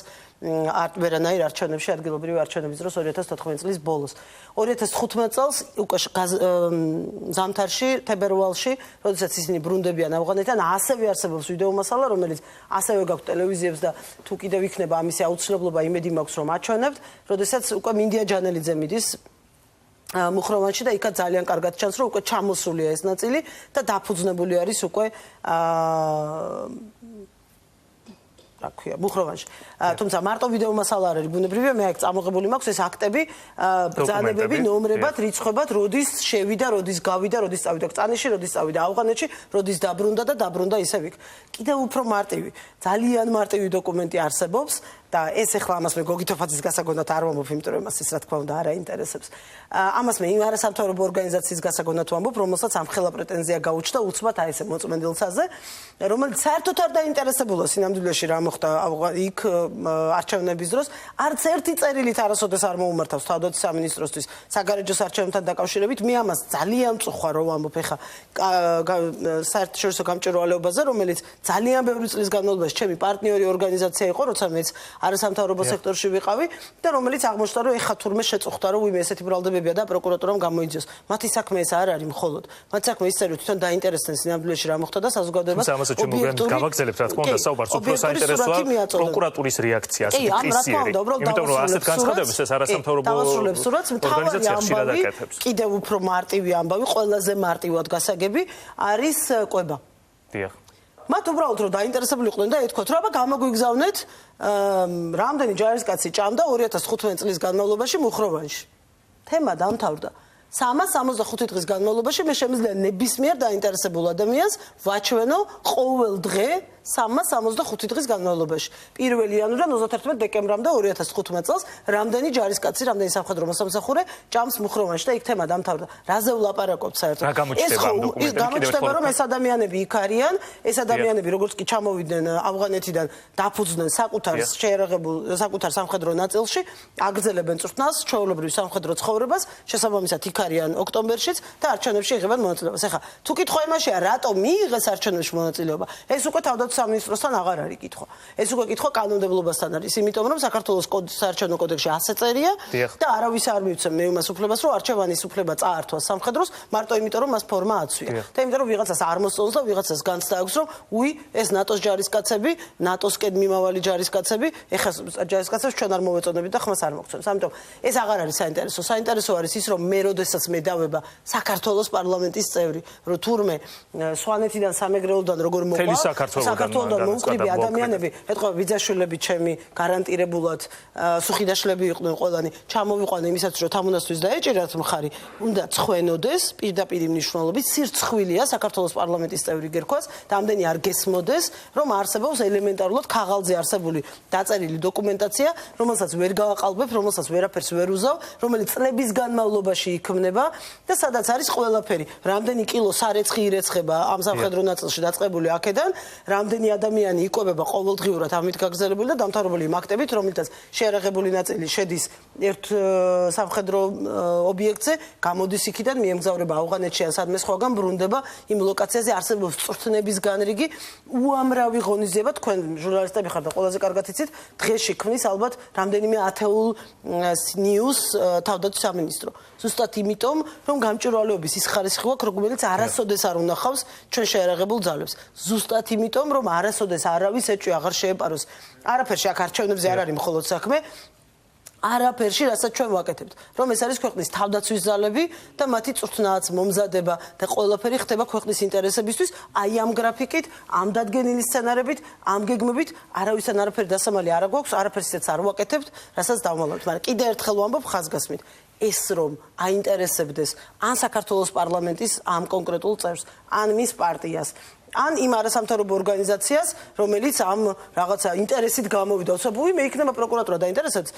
B: ვერანაირ არჩევნებში ადგილობრივი არჩევნების დროს 2014 წლის ბოლოს. 2015 წელს უკვე ზამთარში, თებერვალში, როდესაც ისინი ბრუნდებიან ავღანეთიდან, ასევე არსებობს ვიდეო მასალა, რომელიც ასევე გაქვთ ტელევიზიებს და თუ კიდევ იქნება ამისი აუცილებლობა, იმედი მაქვს რომ აჩვენებთ, როდესაც უკვე მინდია ჯანელიძე მიდის მუხროვანში და იქაც ძალიან კარგად ჩანს, რომ უკვე ჩამოსულია ეს ნაწილი და დაფუძნებული არის უკვე რა ქვია, მუხროვანში. თუმცა მარტო ვიდეო მასალა არ არის ბუნებრივია, მე აქ წამოღებული მაქვს ეს აქტები, ბრძანებები, ნომრებად, რიცხვებად, როდის შევიდა, როდის გავიდა, როდის წავიდა კწანიშში, როდის წავიდა ავღანეთში, როდის დაბრუნდა და დაბრუნდა ისევ იქ. კიდევ უფრო მარტივი, ძალიან მარტივი დოკუმენტი არსებობს, და ეს ახლა ამას მე გოგითოფაძის გასაგონად არ ვამბობ, იმიტომ რომ მას ის რა თქმა უნდა არ აინტერესებს. ამას მე იმ არასამთავრობო ორგანიზაციის გასაგონად ვამბობ, რომელსაც ამხელა პრეტენზია გაუჩნდა უცბად აი ესე მოწმენდილცაზე, რომელიც საერთოდ არ დაინტერესებულა სინამდვილეში რა მოხდა იქ არჩევნების დროს, არც ერთი წერილით არასოდეს არ მოუმართავს თავდაცვის სამინისტროსთვის საგარეჯოს არჩევნებთან დაკავშირებით. მე ამას ძალიან წუხვა რომ ვამბობ ახლა საერთაშორისო გამჭვირვალეობაზე, რომელიც ძალიან ბევრი წლის განმავლობაში ჩემი პარტნიორი ორგანიზაცია იყო, როცა მეც არასამთავრობო სექტორში ვიყავი და რომელიც აღმოჩნდა რომ ეხა თურმე შეწუხდა რომ ვინმე ესეთი ბრალდებებია და პროკურატურამ გამოიძიოს. მათი საქმე ეს არ არის მხოლოდ. მათი საქმე ის არის თვითონ დაინტერესდნენ სინამდვილეში რა მოხდა და საზოგადოებას
A: ობიექტური გავაგზავნებთ რა თქმა უნდა საუბარს უფრო საინტერესოა პროკურატურის რეაქცია ასეთი კისიერი. იმიტომ რომ ასეთ განცხადებას ეს არასამთავრობო ორგანიზაცია ხშირად აკეთებს.
B: კიდევ უფრო მარტივი ამბავი, ყველაზე მარტივად გასაგები არის კვება.
A: დიახ.
B: მათ უბრალოდ რომ დაინტერესებული იყვნენ და ეთქვათ რომ აბა გამოგვიგზავნეთ რამდენი ჯარისკაცი ჭამდა 2015 წლის განმავლობაში მუხროვანში. თემა დამთავრდა. 365 დღის განმავლობაში მე შემიძლია ნებისმიერ დაინტერესებულ ადამიანს ვაჩვენო ყოველ დღე 365 დღის განმავლობაში. 1 იანვრიდან 31 დეკემბრამდე 2015 წელს რამდენი ჯარისკაცი, რამდენი სამხედრო მოსამსახურე ჭამს მუხროვანში და იქ თემა დამთავრდა. რაზე ვლაპარაკობთ საერთოდ?
A: რა გამოჩნდება ამ დოკუმენტებში?
B: გამოჩნდება რომ ეს ადამიანები იქ არიან, ეს ადამიანები როგორც კი ჩამოვიდნენ ავღანეთიდან, დაფუძნდნენ საკუთარ სამხედრო ნაწილში, აგრძელებენ წვრთნას, ჩვეულებრივ სამხედრო ცხოვრებას, შესაბამისად იქ არიან ოქტომბერშიც და არჩევნებში იღებენ მონაწილეობას. ახლა თუ კითხვა იმაშია, რატომ მიიღეს არჩევნებში მონაწილეობა? ეს უკვე თავდაცვის სამინისტროსთან აღარ არის კითხვა. ეს უკვე კითხვა კანონმდებლობასთან არის, იმიტომ რომ საქართველოს საარჩევნო კოდექსში ასე წერია და არავის არ მივცემ მე იმას უფლებას, რომ არჩევანის უფლება წაართვას სამხედროს, მარტო იმიტომ რომ მას ფორმა აცვია. და იმიტომ რომ ვიღაცას არ მოსწონს და ვიღაცას განცდა აქვს, რომ უი, ეს ნატოს ჯარისკაცები, ნატოსკენ მიმავალი ჯარისკაცები, ეხლა ჯარისკაცებს ჩვენ არ მოვეწონებით და ხმას არ მოგწონს. ამიტომ ეს აღარ არის საინტერესო. საინტერესო არის ის, რომ მე როდესაც მე დავება საქართველოს პარლამენტის წევრი, რომ თურმე სვანეთიდან სამეგრელოდან როგორ მოყვა საქართველოსთან მოუკრიბე ადამიანები, ეთქვა ბიძაშვილები ჩემი გარანტირებულად სუხიდაშვილები იყვნენ ყველანი, ჩამოვიყვანე იმისაც რომ თამუნასთვის დაეჭირათ მხარი, უნდა ცხვენოდეს პირდაპირ მნიშვნელობით, სირცხვილია საქართველოს პარლამენტის წევრი გერქვას და ამდენი არ გესმოდეს, რომ არსებობს ელემენტარულად ქაღალდზე არსებული დაწერილი დოკუმენტაცია, რომელსაც ვერ გავაყალბებ, რომელსაც ვერაფერს ვერ უზავ, რომელიც წლების განმავლობაში იქმნება და სადაც არის ყველაფერი, რამდენი კილო სარეცხი ირეცხება ამ სამხედრო ნაწილში დაწყებული აქედან, რამდენი ადამიანი იკვებება ყოველდღიურად ამით გაგრძელებული და დამთავრებული იმ აქტებით, რომელთაც შეერაღებული ნაწილი შედის ერთ სამხედრო ობიექტზე, გამოდის იქიდან, მიემგზავრება ავღანეთში ან სადმე სხვაგან, ბრუნდება იმ ლოკაციაზე, არსებობს წვრთნების განრიგი, უამრავი ღონისძიება, თქვენ ჟურნალისტები ხართ და ყველაზე კარგად იცით, დღეში ქმნის ალბათ რამდენიმე ათეულ ნიუს თავდაცვის სამინისტრო. ზუსტად იმიტომ, რომ გამჭვირვალეობის ის ხარისხი გვაქვს, რომელიც არასოდეს არ უნახავს ჩვენ შეერაღებულ ძალებს. ზუსტად იმიტომ, რომ არასოდეს არავის ეჭვი აღარ შეეპაროს. არაფერში აქ არჩევნებზე არ არის მხოლოდ საქმე. არაფერში, რასაც ჩვენ ვაკეთებთ, რომ ეს არის ქვეყნის თავდაცვის ძალები და მათი წვრთნაც, მომზადება და ყველაფერი ხდება ქვეყნის ინტერესებისთვის, აი ამ გრაფიკით, ამ დადგენილი სცენარებით, ამ გეგმებით, არავისთან არაფერი დასამალი არ გვაქვს, არაფერს ისეც არ ვაკეთებთ, რასაც დავმალავთ. მაგრამ კიდევ ერთხელ ვამბობ ხაზგასმით, ეს რომ აინტერესებდეს ან საქართველოს პარლამენტის ამ კონკრეტულ წევრს, ან მის პარტიას, ან იმ არასამთავრობო ორგანიზაციას, რომელიც ამ რაღაცა ინტერესით გამოვიდა, უცებუი მე იქნება პროკურატურა დაინტერესებს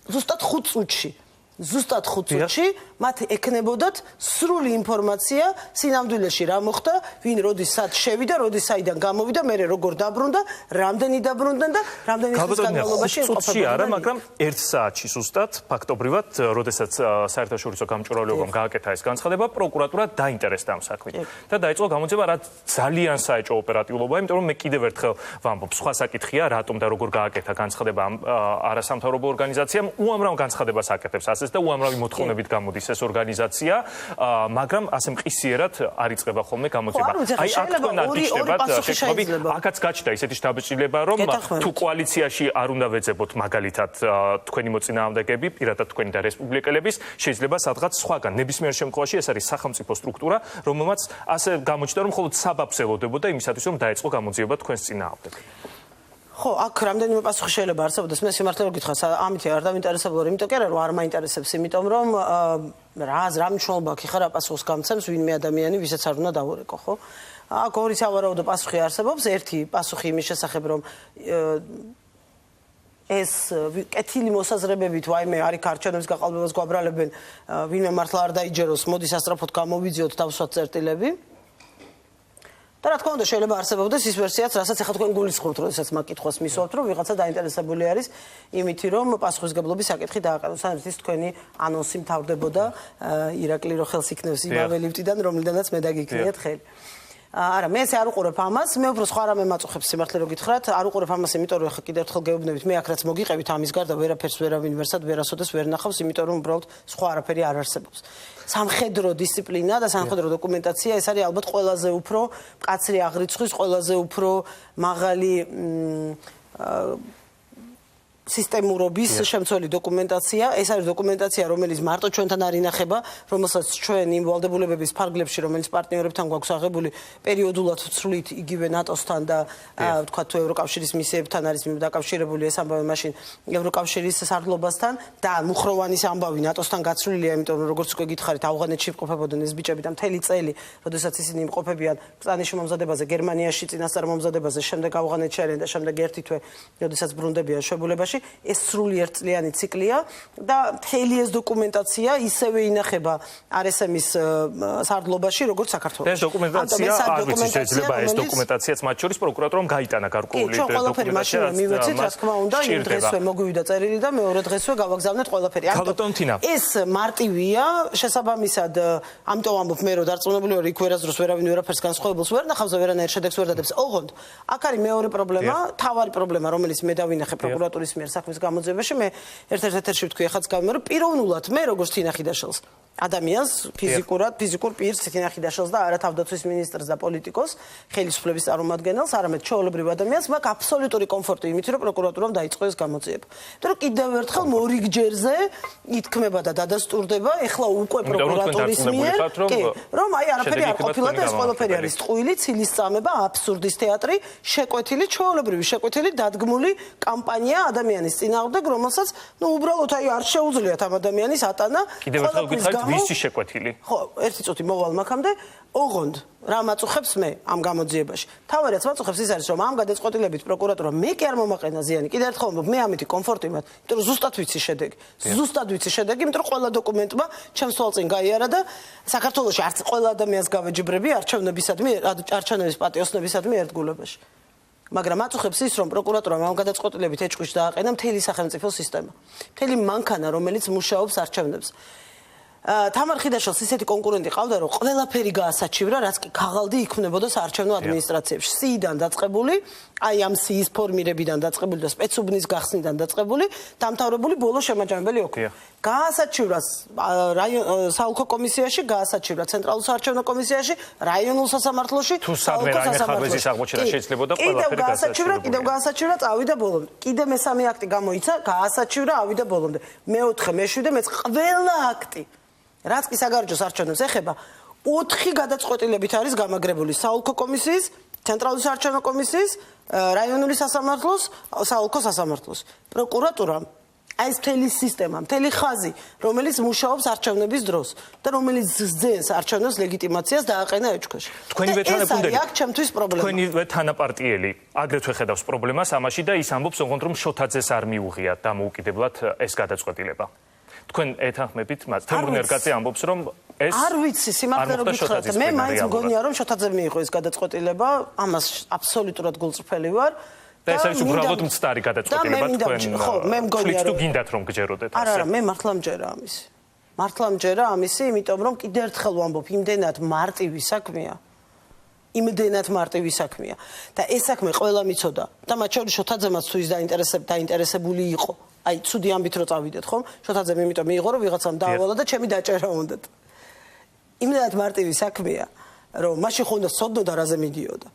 B: ზუსტად 5 წუთში. ზუსტად 5 წუთში მათ ეკნებოდათ სრული ინფორმაცია სინამდვილეში რა მოხდა, ვინ როდის სად შევიდა, როდის საიდან გამოვიდა, მე როგორ დაბრუნდა, რამდენი დაბრუნდნენ და რამდენი ხნის განმავლობაში
A: იმყოფებოდნენ. არა, მაგრამ 1 საათში ზუსტად ფაქტობრივად, როდესაც საერთაშორისო გამჭვირვალეობამ გააკეთა ეს განცხადება, პროკურატურა დაინტერესდა ამ საქმით და დაიწყო გამოძიება, რაც ძალიან საეჭვო ოპერატიულობაა, იმიტომ რომ მე კიდევ ერთხელ ვამბობ, სხვა საკითხია, რატომ და როგორ გააკეთა განცხადება ამ არასამთავრობო ორგანიზაციამ, უამრავ განცხადებას აკეთებს და უამრავი მოთხოვნებით გამოდის ეს ორგანიზაცია, მაგრამ ასე მყისიერად არ იწყება ხოლმე გამოძიება. აი აქ თქვენ აღიჩნდებათ შეკრები, აქაც გაჩნდა ისეთი შთაბეჭდილება, რომ თუ კოალიციაში არ უნდა ვეძებოთ მაგალითად თქვენი მოწინააღმდეგეები, პირადად თქვენი და რესპუბლიკელების, შეიძლება სადღაც სხვაგან. ნებისმიერ შემთხვევაში ეს არის სახელმწიფო სტრუქტურა, რომელმაც ასე გამოჩნდა, რომ მხოლოდ საბაბს ელოდებოდა იმისათვის, რომ დაეწყო გამოძიება თქვენს წინააღმდეგ.
B: ხო, აქ რამდენიმე პასუხი შეიძლება არსებობდეს. მე სიმართლე რომ გითხრას, ამით არ დავინტერესებულო, იმიტომ კი არა, რომ არ მაინტერესებს, იმიტომ რომ რა მნიშვნელობა აქვს ხარ აპასუხს გამცემს ვინმე ადამიანი, ვისაც არ უნდა დავურეკო, ხო? აქ ორი სავარაუდო პასუხი არსებობს. ერთი პასუხი იმის შესახებ, რომ ეს კეთილი მოსაზრებებით ვაიმე არის არჩევნების გაყალბებას გვაბრალებენ ვინმე მართლა არ დაიჯეროს მოდის ასტრაფოდ გამოვიძიოთ დავსვათ წერტილები და რა თქმა უნდა შეიძლება არსებობდეს ის ვერსიაც რასაც ახლა თქვენ გულისხმობთ როდესაც მაგ კითხვას მისვავთ რომ ვიღაცა დაინტერესებული არის იმითი რომ პასუხისგებლობის საკითხი დააყენოს ან ერთის თქვენი ანონსი მთავრდებოდა ირაკლი რო ხელს იქნევს იმავე ლიფტიდან რომლიდანაც მე დაგიქნიეთ ხელი არა მე ესე არ უყურებ ამას მე უფრო სხვა რამე მაწუხებს სიმართლე რო გითხრათ არ უყურებ ამას იმიტომ რომ ხა კიდევ ერთხელ გეუბნებით მე აქ რაც მოგიყევით ამის გარდა ვერაფერს ვერავინ ვერსად ვერასოდეს ვერ ნახავს იმიტომ რომ უბრალოდ სხვა არაფერი არ არსებობს სამხედრო დისციპლინა და სამხედრო დოკუმენტაცია ეს არის ალბათ ყველაზე უფრო მკაცრი აღრიცხვის ყველაზე უფრო მაღალი სისტემურობის შემცველი დოკუმენტაცია ეს არის დოკუმენტაცია რომელიც მარტო ჩვენთან არ ინახება რომელსაც ჩვენ იმ ვალდებულებების ფარგლებში რომელიც პარტნიორებთან გვაქვს აღებული პერიოდულად ვცვლით იგივე ნატოსთან და თქვა თუ ევროკავშირის მისიებთან არის დაკავშირებული ეს ამბავი მაშინ ევროკავშირის სარდლობასთან და მუხროვანის ამბავი ნატოსთან გაცვლილია იმიტომ რომ როგორც უკვე გითხარით ავღანეთში იმყოფებოდნენ ეს ბიჭები და მთელი წელი როდესაც ისინი იმყოფებიან ბრძანის მომზადებაზე გერმანიაში წინასწარ მომზადებაზე შემდეგ ავღანეთში არიან და შემდეგ ერთი თვე როდესაც ბრუნდებიან შვებულებაში ეს სრული ერთწლიანი ციკლია და მთელი ეს დოკუმენტაცია ისევე ინახება RSM-ის სარდლობაში როგორც საქართველოში.
A: ეს დოკუმენტაცია არ ვიცი შეიძლება ეს დოკუმენტაციაც მათ შორის პროკურატურამ გაიტანა გარკვეული
B: დოკუმენტაცია. მივეცით რა თქმა უნდა იმ დღესვე მოგვივიდა წერილი და მეორე დღესვე გავაგზავნეთ ყველაფერი. ეს მარტივია შესაბამისად ამიტომ ამბობ მე რომ დარწმუნებული ვარ იქ ვერასდროს ვერავინ ვერაფერს განსხვავებულს ვერ ნახავს და ვერანაირ შედეგს ვერ დადებს. ოღონდ აქ არის მეორე პრობლემა, თავარი პრობლემა რომელიც მე დავინახე პროკურატურის საქმის გამოძიებაში მე ერთ-ერთ ეთერში ვთქვი ახაც გავიმეორე რომ პიროვნულად მე როგორც თინახი დაშელს ადამიანს ფიზიკურ პირს თინახი დაშელს და არა თავდაცვის მინისტრს და პოლიტიკოს ხელისუფლების წარმომადგენელს არამედ ჩვეულებრივ ადამიანს მაქვს აბსოლუტური კომფორტი იმით რომ პროკურატურამ დაიწყო ეს გამოძიება. იმიტომ რომ კიდევ ერთხელ მორიგჯერზე ითქმება და დადასტურდება ეხლა უკვე პროკურატურის მიერ რომ აი არაფერი არ ყოფილა და ეს ყველაფერი არის ტყუილი ცილის წამება აბსურდის თეატრი შეკვეთილი ჩვეულებრივი შეკვეთილი დადგმული კამპანია ადამიანის წინააღმდეგ რომელსაც ნუ უბრალოდ აი არ შეუძლიათ ამ ადამიანის ატანა
A: კიდევ ერთხელ გითხრათ ვისი შეკვეთილი
B: ხო ერთი წუთი მოვალ მაგამდე ოღონდ რა მაწუხებს მე ამ გამოძიებაში თავადაც მაწუხებს ის არის რომ ამ გადაწყვეტილებით პროკურატურა მე კი არ მომაყენა ზიანი კიდევ ერთხელ ვამბობ მე ამითი კომფორტი მაქვს იმიტომ რომ ზუსტად ვიცი შედეგი იმიტომ რომ ყველა დოკუმენტმა ჩემს თვალწინ გაიარა და საქართველოში არც ყველა ადამიანს გავეჯიბრები არჩევნების პატიოსნებისადმი ერთგულებაში მაგრამ აწუხებს ის რომ პროკურატურამ ამ გადაწყვეტილებით ეჭვქვეშ დააყენა მთელი სახელმწიფო სისტემა მთელი მანქანა რომელიც მუშაობს არჩევნებს თამარ ხიდაშვილს ისეთი კონკურენტი ყავდა რომ ყველაფერი გაასაჩივრა რაც კი ქაღალდი იქმნებოდა საარჩევნო ადმინისტრაციებში სიიდან დაწყებული აი ამ სიის ფორმირებიდან დაწყებული და სპეცუბნის გახსნიდან დაწყებული დამთავრებული ბოლო შემაჯამებელი ოქრო გაასაჩივრა საოლქო კომისიაში გაასაჩივრა ცენტრალურ საარჩევნო კომისიაში რაიონულ სასამართლოში
A: თუ სადმე რაიმე ხარვეზის აღმოჩენა შეიძლებოდა ყველაფერი
B: გაასაჩივრა კიდევ გაასაჩივრა წავიდა ბოლომდე კიდე მესამე აქტი გამოიცა გაასაჩივრა ავიდა ბოლომდე მეოთხე მეშვიდე მეც ყველა აქტი რაც კი საგარეჯოს არჩევნებს ეხება 4 გადაწყვეტილებით არის გამაგრებული საოლქო კომისიის, ცენტრალური საარჩევნო კომისიის, რაიონული სასამართლოს, საოლქო სასამართლოს. პროკურატურამ აი ეს მთელი სისტემა, მთელი ხაზი, რომელიც მუშაობს არჩევნების დროს და რომელიც ძენს არჩევნებს ლეგიტიმაციას დააყენა ეჭვქვეშ.
A: თქვენივე თანაპუნდელი.
B: აქ ჩემთვის პრობლემა.
A: თქვენივე თანაპარტიელი აგრეთვე ხედავს პრობლემას ამაში და ის ამბობს ოღონდ რომ შოთაძეს არ მიუღია დამოუკიდებლად ეს გადაწყვეტილება. თქვენ ეთანხმებით მას თემურნი ერკაძე ამბობს რომ ეს
B: არ ვიცი სიმართლე რომ გითხრათ მე მაინც მგონია რომ შოთაძემ მიიღო ეს გადაწყვეტილება ამას აბსოლუტურად გულწრფელი ვარ
A: და ეს არის უბრალოდ მცდარი გადაწყვეტილება თქვენ
B: ხო მე მგონია
A: რომ გინდათ რომ გჯეროდეთ ასე
B: არა მე მართლა მჯერა ამისი იმიტომ რომ კიდევ ერთხელ ვამბობ იმდენად მარტივი საქმეა და ეს საქმე ყველა მიცოდა და მათ შორის შოთაძემაც თუ ის დაინტერესებული იყო აი ცუდი ამბით რო წავიდეთ ხომ შოთაძემ იმიტომ მიიღო რომ ვიღაცამ დაავალა და ჩემი დაჭერა უნდათ იმდენად მარტივი საქმეა რომ მაშინ ხონდა სოდნოდა რაზე მიდიოდა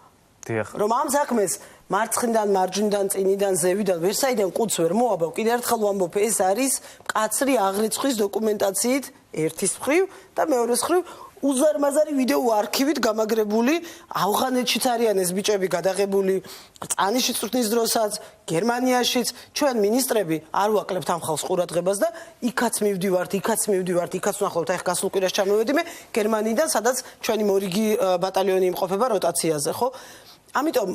A: დიახ
B: რომ ამ საქმეს მარცხნიდან მარჯვნიდან წინიდან ზევიდან ვერსაიდან ყუთს ვერ მოაბავ კიდევ ერთხელ ვამბობ ეს არის მკაცრი აღრიცხვის დოკუმენტაციით ერთის მხრივ და მეორეს მხრივ უზარმაზარი ვიდეო არქივით გამაგრებული ავღანეთშიც არიან ეს ბიჭები გადაღებული წანიში წვრთნის დროსაც გერმანიაშიც ჩვენ მინისტრები არ ვაკლებთ ამ ხალხს ყურადღებას და იქაც მივდივართ იქაც ვნახავთ ახლა გასულ კვირაში ჩამოვედი მე გერმანიიდან სადაც ჩვენი მორიგი ბატალიონი იმყოფება როტაციაზე ხო ამიტომ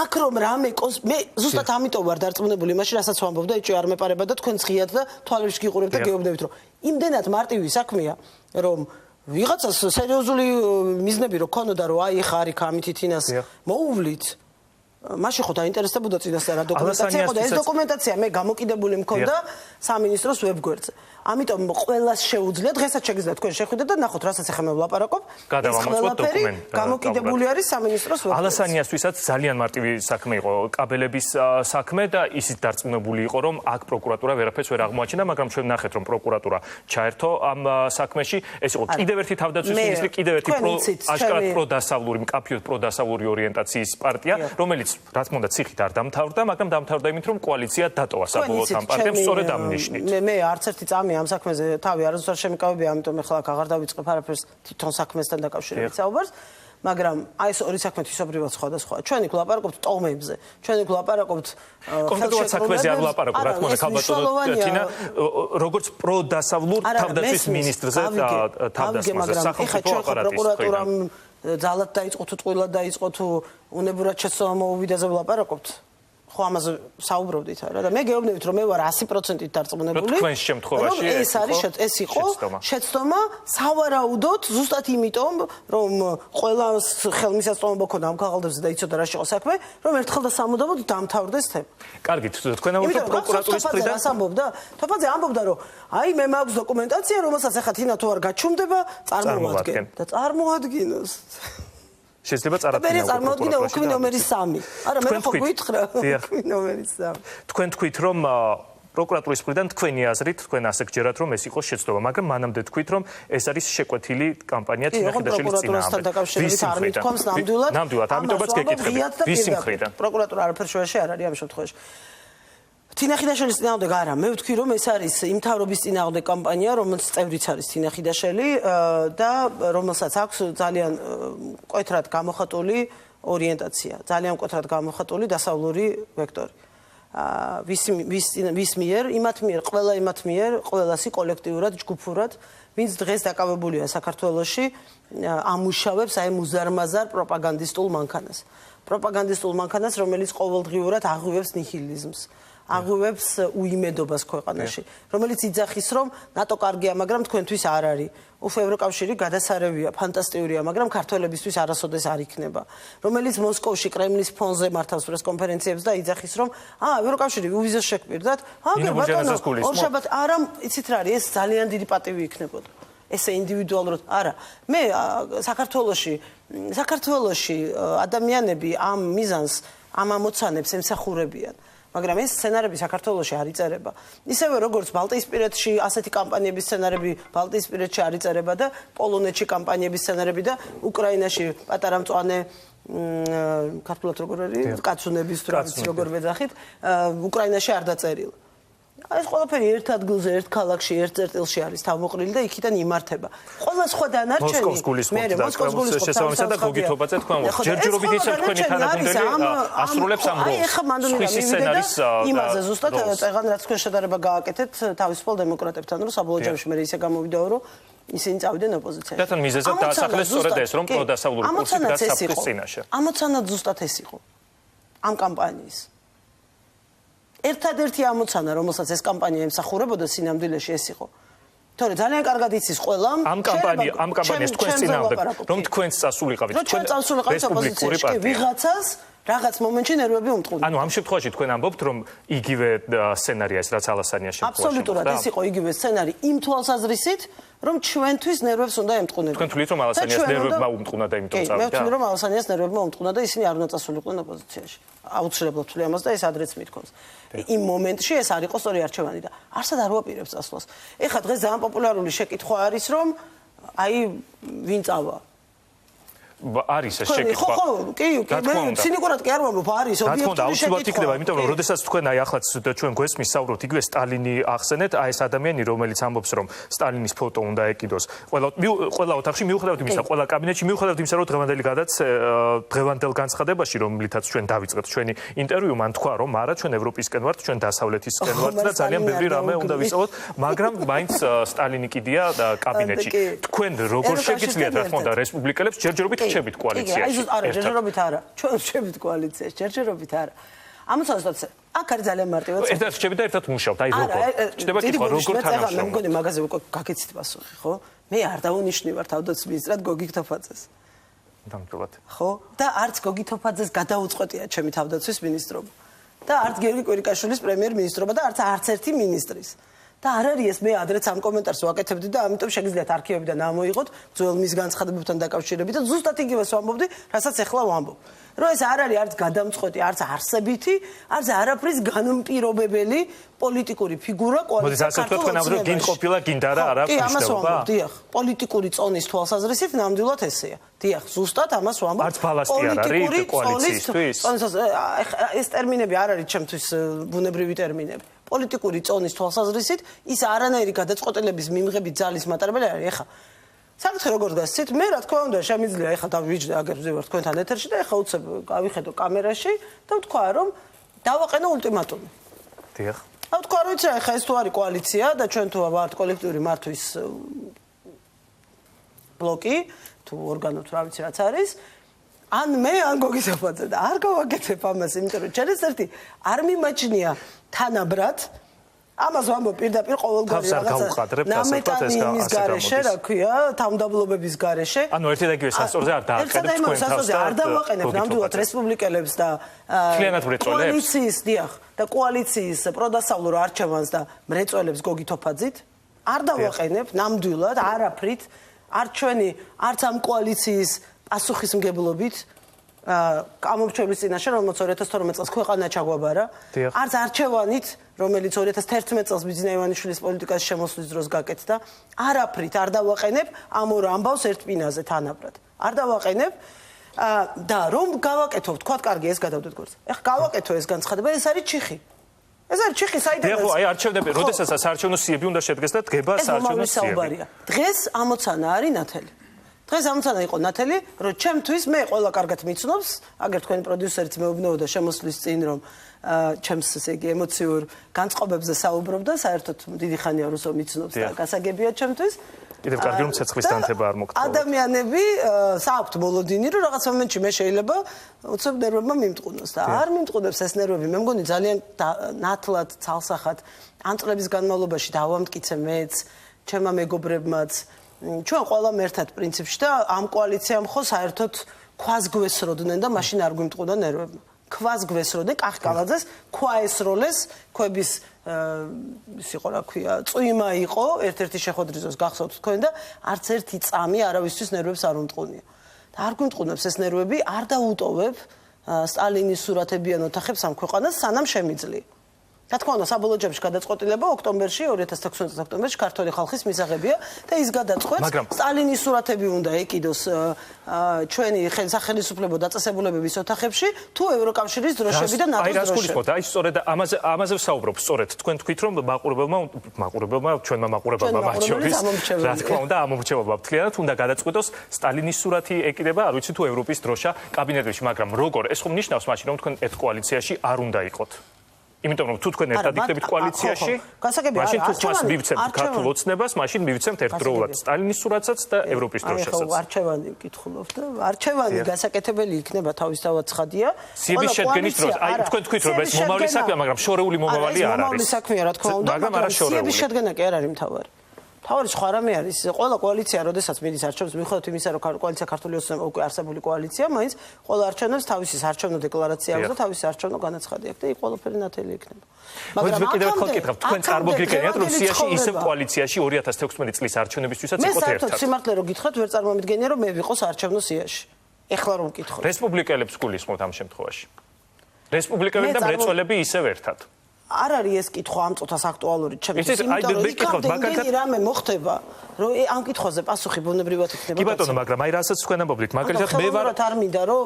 B: აქ რომ რამე მე ზუსტად ამიტომ ვარ დარწმუნებული იმაში, რასაც ვამბობ და ეჭვი არ მეპარება და თქვენ ღიად და თვალებში გიყურებთ და გეუბნებით, რომ იმდენად მარტივი საქმეა, რომ ვიღაცას სერიოზული მიზნები რო ქონოდა, რომ აი ხა არის ამით ითინას მოუვლით. მაშინ ხო დაინტერესდებოდა წინასწარ რა დოკუმენტაცია იყო და ეს დოკუმენტაცია მე გამოკიდებული მქონდა სამინისტროს ვებგვერდზე. ამიტომ ყველას შეუძლია დღესაც შეგიძლიათ თქვენ შეხვიდეთ და ნახოთ, რასაც ახლა მე ვლაპარაკობ. ეს ყველაფერი გამოკიდებული არის სამინისტროს ვებგვერდზე.
A: ალასანიასთვისაც ძალიან მარტივი საქმე იყო კაბელების საქმე და ისიც დარწმუნებული იყო, რომ აქ პროკურატურა ვერაფერს ვერ აღმოაჩენდა, მაგრამ ჩვენ ნახეთ, რომ პროკურატურა ჩაერთო ამ საქმეში. ეს იყო კიდევ ერთი თავდაცვის მინისტრი, კიდევ ერთი აშკარად პროდასავლური, მკაფიოდ პროდასავლური ორიენტაციის პარტია, რომელიც რა თქმა უნდა ციხით არ დამთავრდა, მაგრამ დამთავრდა იმით, რომ კოალიცია დატოვა საბოლოოდ ამ პარტიამ სწორედ ამ ნიშნით.
B: მე არც ერთი წამი ამ საქმეზე თავი არასდროს შემიკავებია, ამიტომ ახლა აღარ დავიწყებ არაფერს თვითონ საქმესთან დაკავშირებით საუბარს, მაგრამ აი ეს ორი საქმე თვისობრივად სხვადასხვაა. ჩვენ იქ ვლაპარაკობთ ტომებზე, ჩვენ იქ ვლაპარაკობთ
A: კონკრეტულად საქმეზე არ ვლაპარაკობ, რა თქმა უნდა, ქალბატონო თინა, როგორც პროდასავლურ თავდაცვის მინისტრზე თავდასხმაზე სახელმწიფო აპარატის
B: პროკურატურამ ძალად დაიწყო თუ ტყუილად დაიწყო თუ უნებურად შეცდომა მოუვიდაზე ვლაპარაკობთ. ხო ამაზე საუბრობდით არა და მე გეუბნებით რომ მე ვარ 100%-ით დარწმუნებული
A: თქვენს შემთხვევაში
B: ეს იყო შეცდომა სავარაუდოდ ზუსტად იმიტომ რომ ყველას ხელმისაწვდომობა ქონდა ამ ქაღალდებზე და იცოდა რა შეყო საქმე რომ ერთხელ და სამუდამოდ დამთავრდეს თემა.
A: კარგი თქვენ ამბობთ პროკურატურის მხრიდან
B: ამბობდა თოფაძე ამბობდა რომ აი მე მაქვს დოკუმენტაცია რომელსაც ახლა თინა თუ არ გაჩუმდება წარმოადგენ და წარმოადგინოს
A: შეიძლება წარადგინოს
B: წარმოადგინა უქმი ნომერი 3. არა მე ხო გითხრა უქმი ნომერი 3.
A: თქვენ თქვით რომ პროკურატურის მხრიდან თქვენი აზრით თქვენ ასე გჯერათ რომ ეს იყო შეცდომა, მაგრამ მანამდე თქვით რომ ეს არის შეკვეთილი კამპანია თინახიდაშვილის წინააღმდეგ.
B: ვის არ მithქვამს
A: ნამდვილად ამიტომაც გეკითხებით ვის მხრიდან
B: პროკურატურა არაფერ შუაში არ არის ამ შემთხვევაში. თინახიდაშვილის წინააღმდეგ არა, მე ვთქვი რომ ეს არის იმ მთავრობის წინააღმდეგ კამპანია, რომელიც წევრიც არის თინახიდაშვილი და რომელსაც აქვს ძალიან მკვეთრად გამოხატული ორიენტაცია, ძალიან მკვეთრად გამოხატული დასავლური ვექტორი. ვის მიერ, ყველა იმათ მიერ, ყველასი კოლექტიურად, ჯგუფურად, ვინც დღეს დაკავებულია საქართველოში, ამუშავებს აი მუზარმაზარ პროპაგანდისტულ მანქანას. პროპაგანდისტულ მანქანას, რომელიც ყოველდღიურად აღვივებს ნიჰილიზმს. აღვივებს უიმედობას ქვეყანაში, რომელიც იძახის, რომ ნატო კარგია, მაგრამ თქვენთვის არ არის. უფ ევროკავშირი გადასარევია, ფანტასტიურია, მაგრამ ქართველებისთვის არასოდეს არ იქნება. რომელიც მოსკოვში კრემლის ფონზე მართავს პრესკონფერენციებს და იძახის, რომ ევროკავშირი უვიზოს შეგვირდათ, ბატონო, ორშაბათ არა, იცით რა არის, ეს ძალიან დიდი პატივი იქნებოდა. ესე ინდივიდუალურად არა. მე საქართველოში ადამიანები ამ მიზანს, ამ ამოცანებს ემსახურებიან. მაგრამ ეს სცენარები საქართველოში არ იწერება. ისევე როგორც ბალტიისპირეთში ასეთი კამპანიების სცენარები ბალტიისპირეთში არ იწერება და პოლონეთში კამპანიების სცენარები და უკრაინაში პატარა მწვანე ქართულად როგორ არის კაცუნების თუ რა ვიცი როგორ ვეძახით უკრაინაში არ დაწერილა. ეს ყველაფერი ერთ ადგილზე, ერთ ქალაქში, ერთ წერტილში არის თავმოყრილი და იქიდან იმართება. ყველა სხვა დანარჩენი
A: მე მოსკოვს გულისხმობ და გოგითობაზე თქვენ ჯერჯერობით ისე თქვენი თანაგუნდელი ასრულებს ამ როლს.
B: აი ეხა მანდუმინა მივიდე და იმაზე ზუსტად წეგან რაც თქვენ შედარება გააკეთეთ თავისუფალ დემოკრატებთან, რომ საბოლოო ჯამში მე ისე გამოვიდაო, რომ ისინი წავიდნენ ოპოზიციაში.
A: და თან მიზეზად დაასახლეს სწორედ ეს, რომ პროდასავლური კურსით გასაფრთხეს წინაშე.
B: ამოცანად ზუსტად ეს იყო. ამ კამპანიის ერთადერთი ამოცანა, რომელსაც ეს კამპანია ემსახურებოდა სინამდვილეში ეს იყო. თორე ძალიან კარგად იცის ყველამ
A: ამ კამპანიას თქვენს წინააღმდეგ, რომ თქვენს წასულიყავით,
B: თქვენ წასულიყავით ოპოზიციაში, ვიღაცას რაღაც მომენტში ნერვები უმტყუნდა.
A: ანუ ამ შემთხვევაში თქვენ ამბობთ, რომ იგივე სცენარია ეს, რაც ალასანიას შემთხვევაში.
B: აბსოლუტურად ეს იყო იგივე სცენარი იმ თვალსაზრისით, რომ ჩვენთვის ნერვებს უნდა ემტყუნებინა.
A: თქვენ თვლით, რომ ალასანიას ნერვებმა უმტყუნა და იმიტომ წავიდა?
B: მე ვთვლი, რომ ალასანიას ნერვებმა უმტყუნა და ისინი არ უნდა წასულიყვნენ ოპოზიციაში. აუცილებლად ვთვლი ამას და ეს ადრეც მithქვამს. იმ მომენტში ეს არ იყო სწორი არჩევანი და არსად არ ვაპირებს წასვლას. ეხლა დღეს ძალიან პოპულარული შეკითხვა არის, რომ აი ვინ წავა?
A: არის ეს შეკითხვა.
B: ხო, კი, მე ცინიკურად კი არ ვამბობ, არის ობიექტური შეკითხვა.
A: იქნება, იმიტომ რომ როდესაც თქვენ აი ახლა ჩვენ გვესმის საუბრობთ, იგივე სტალინი ახსენეთ, აი ეს ადამიანი, რომელიც ამბობს, რომ სტალინის ფოტო უნდა ეკიდოს. ყველა ოთახში მიუხედავად იმისა, ყველა კაბინეტში მიუხედავად იმისა, რომ დღევანდელ განცხადებაში, რომლითაც ჩვენ დავიწყეთ ჩვენი ინტერვიუ, მან თქვა, რომ არა, ჩვენ ევროპისკენ ვართ, ჩვენ დასავლეთისკენ ვართ და ძალიან ბევრი რამე უნდა ვისაუბროთ, მაგრამ მაინც სტალინი კიდია კაბინეტში. თქვენ როგორ შეგიძლიათ, რა თქმა უნდა, რესპუბლიკელებს ჯერჯერობით რჩებით კოალიციაში?
B: არა, ჯერჯერობით არა. ჩვენ რჩებით კოალიციაში, ჯერჯერობით არა. ამოცანოთ აქ არის ძალიან მარტივად.
A: ერთად რჩებით და ერთად მუშაობთ. აი როგორ? ჩდება კითხვა, როგორ თანამშრომლობთ?
B: მე მგონი მაგაზე უკვე გაგეცით პასუხი, ხო? მე არ დავუნიშნივარ თავდაცვის მინისტრად გოგი თოფაძეს.
A: დამტვრად.
B: ხო? და არც გოგი თოფაძეს გადაუწყვეტია ჩემი თავდაცვის მინისტრობა. და არც გიორგი კვირიკაშვილის პრემიერ-მინისტრობა და არც ერთი მინისტრის. და არ არის ეს მე ადრეც ამ კომენტარს ვაკეთებდი და ამიტომ შეგიძლიათ არქივებიდან ამოიღოთ ძველ მის განცხადებებთან დაკავშირებით და ზუსტად იგივეს ვამბობდი, რასაც ახლა ვამბობ. რომ ეს არ არის არც გადამწყვეტი, არც არსებითი, არც არაფრის განმპირობებელი პოლიტიკური ფიგურა კოალიცია.
A: მოდი ასე ვთქვათ, თქვენ ამბობთ გინ ყოფილა, გინდა რა არ აქვს მნიშვნელობა.
B: დიახ, პოლიტიკური წონის თვალსაზრისით ნამდვილად ესეა. დიახ, ზუსტად ამას ვამბობ.
A: არც ბალასტი არ არის კოალიციისთვის.
B: ეს ტერმინები არ არის ჩემთვის ბუნებრივი ტერმინები. პოლიტიკური წონის თვალსაზრისით ის არანაირი გადაწყვეტილების მიმღებით ძალის მატარებელი არის. ეხა საკითხი როგორ გასცით? მე რა თქმა უნდა შემიძლია ეხა დავიჯდე აგერ ვზივარ თქვენთან ეთერში და ეხა უცებ გავიხედო კამერაში და ვთქვა რომ დავაყენო ულტიმატუმი.
A: დიახ.
B: და ვთქვა რომ იცი რა ეხა ეს თუ არის კოალიცია და ჩვენ თუ ვართ კოლექტიური მართვის ბლოკი თუ ორგანო თუ რა ვიცი რაც არის ან მე ან გოგი თოფაძე და არ გავაკეთებ ამას იმიტომ რომ ჩემს ერთი არ მიმაჩნია თანაბრად ამას ვამბობ პირდაპირ ყოველგვარი რაღაცა ნამეტანის გარეშე რა ქვია თავმდაბლობების გარეშე
A: ანუ ერთი და იგივე სასწორზე არ დააყენებთ თქვენ თავს და
B: არ დავაყენებ ნამდვილად რესპუბლიკელებს და კოალიციის დიახ და კოალიციის პროდასავლურ არჩევანს და მრეწველებს გოგი თოფაძით არ დავაყენებ ნამდვილად არაფრით არ ჩვენი არც ამ კოალიციის პასუხისმგებლობით ამომრჩევლის წინაშე, რომელიც 2012 წელს ქვეყანა ჩაგვაბარა, არც არჩევანით, რომელიც 2011 წელს ბიძინა ივანიშვილის პოლიტიკას შემოსვლის დროს გაკეთდა, არაფრით არ დავაყენებ ამ ორ ამბავს ერთ პინაზე თანაბრად. არ დავაყენებ და რომ გავაკეთო, თქვა კარგი, ეს გადავდეთ გვერდზე. ეხლა გავაკეთო ეს განცხადება, ეს არის ჩიხი. ეს არის ჩიხი საიდან
A: დიახ, აი არჩევნები, როდესაც საარჩევნო სიები უნდა შედგეს და დგება საარჩევნო სიები.
B: დღეს ამოცანა არის ნათელი. დღეს ამოცანა იყო ნათელი, რომ ჩემთვის მე ყველა კარგად მიცნობს, აგერ თქვენი პროდიუსერიც მეუბნეოდა შემოსვლის წინ, რომ ჩემს ესე იგი ემოციურ განწყობებზე საუბრობდა, საერთოდ დიდი ხანია რუსო მიცნობს და გასაგებია ჩემთვის.
A: კიდევ კარგი რომ ცეცხლის დანთება არ მოგწოვა.
B: ადამიანები საუბრობთ მოლოდინი, რომ რაღაც მომენტში მე შეიძლება უცებ ნერვებმა მიმტყუნოს და არ მიმტყუნებს ეს ნერვები. მე მგონი ძალიან ნათლად, ცალსახად ამ წლების განმავლობაში დავამტკიცე მეც, ჩემმა მეგობრებმაც ჩვენ ყველამ ერთად პრინციპში და ამ კოალიციამ ხო საერთოდ ქვას გვესროდნენ და მაშინ არ გვიმტყუდა ნერვებმა. ქვას გვესროდნენ, კახკალაძეს ქვა ესროლეს, ქვების ის იყო რა ქვია, წვიმა იყო, ერთ-ერთი შეხვედრიზოს გახსოვთ თქვენ და არც ერთი წამი არავისთვის ნერვებს არ უმტყუნია. და არ გვიმტყუნებს ეს ნერვები, არ დაუტოვებ სტალინის სურათებიან ოთახებს ამ ქვეყანას, სანამ შემიძლია. რა თქმა უნდა, საბოლოო ჯამში გადაწყვეტილება ოქტომბერში 2016 წლის ოქტომბერში ქართული ხალხის მისაღებია და ის გადაწყვეტს სტალინის სურათები უნდა ეკიდოს ჩვენი სახელმწიფო დაწესებულებების ოთახებში თუ ევროკავშირის დროშები და ნატოს დროშები.
A: აი სწორედ ამაზე ვსაუბრობ, სწორედ თქვენ თქვით რომ მაყურებელმა ჩვენმა მაყურებელმა მათ შორის რა თქმა უნდა ამომრჩევობა მთლიანად უნდა გადაწყვეტოს სტალინის სურათი ეკიდება, არ ვიცი თუ ევროპის დროშა კაბინეტებში, მაგრამ როგორ ეს ხომ ნიშნავს მაშინ რომ თქვენ ერთ კოალიციაში არ უნდა იყოთ. იმიტომ რომ თუ თქვენ ერთად იქნებით კოალიციაში, მაშინ თუ ხმას მივცემთ ქართულ ოცნებას, მაშინ მივცემთ ერთდროულად სტალინის სურათსაც და ევროპის დროშასაც.
B: არჩევანი ვკითხულობ და არჩევანი გასაკეთებელი იქნება თავისთავად ცხადია.
A: სიების შედგენის დროს, აი თქვენ თქვით რომ ეს მომავალი საქმეა, მაგრამ შორეული მომავალი არ არის.
B: მომავალი საქმეა რა თქმა უნდა, მაგრამ სიების შედგენა კი არ არის მთავარი. თავარი სხვა რამე არის, ყველა კოალიცია, როდესაც მიდის არჩევნებს, მიუხედავად იმისა, რომ კოალიცია ქართული ოცნება უკვე არსებული კოალიცია, მაინც ყველა არჩევნებს თავისი საარჩევნო დეკლარაცია აქვს და თავისი საარჩევნო განაცხადი აქვს და იქ ყველაფერი ნათელი იქნება.
A: მაგრამ კიდევ ერთხელ გითხრათ, თქვენ წარმოგიდგენიათ, რომ სიაში ისევ კოალიციაში 2016 წლის არჩევნებისთვისაც იყოთ ერთად.
B: მე საერთოდ სიმართლე რო გითხრათ, ვერ წარმომიდგენია, რომ მე ვიყო საარჩევნო სიაში. ეხლა რომ გითხოთ.
A: რესპუბლიკელებს გულისხმობთ ამ შემთხვევაში. რესპუბლიკელები და მრეწველები ისევ ერთად.
B: არ არის ეს კითხვა ამ წუთას აქტუალური ჩემთვის, იმიტომ რომ იქამდე რამე მოხდება, რომ ამ კითხვაზე პასუხი ბუნებრივად იქნება.
A: კი ბატონო, მაგრამ აი რასაც თქვენ ამბობთ, მაგალითად მე ვარ
B: არ მინდა რომ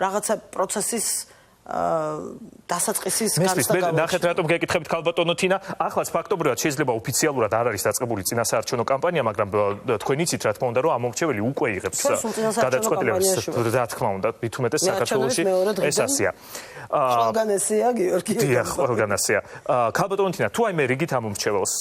B: რაღაცა პროცესის დასაწყისის განსაკუთრებით.
A: ნახეთ რატომ გეკითხებთ ქალბატონო თინა, ახლაც ფაქტობრივად შეიძლება ოფიციალურად არ არის დაწყებული წინასაარჩევნო კამპანია, მაგრამ თქვენ იცით რა თქმა უნდა რომ ამომრჩეველი უკვე იღებს გადაწყვეტილებას, რა თქმა უნდა, მით უმეტეს საქართველოში ეს ასია.
B: ყველგან ესეა, გიორგი.
A: დიახ, ყველგან ასეა. ქალბატონო თინა, თუ აი მე რიგით ამომრჩეველს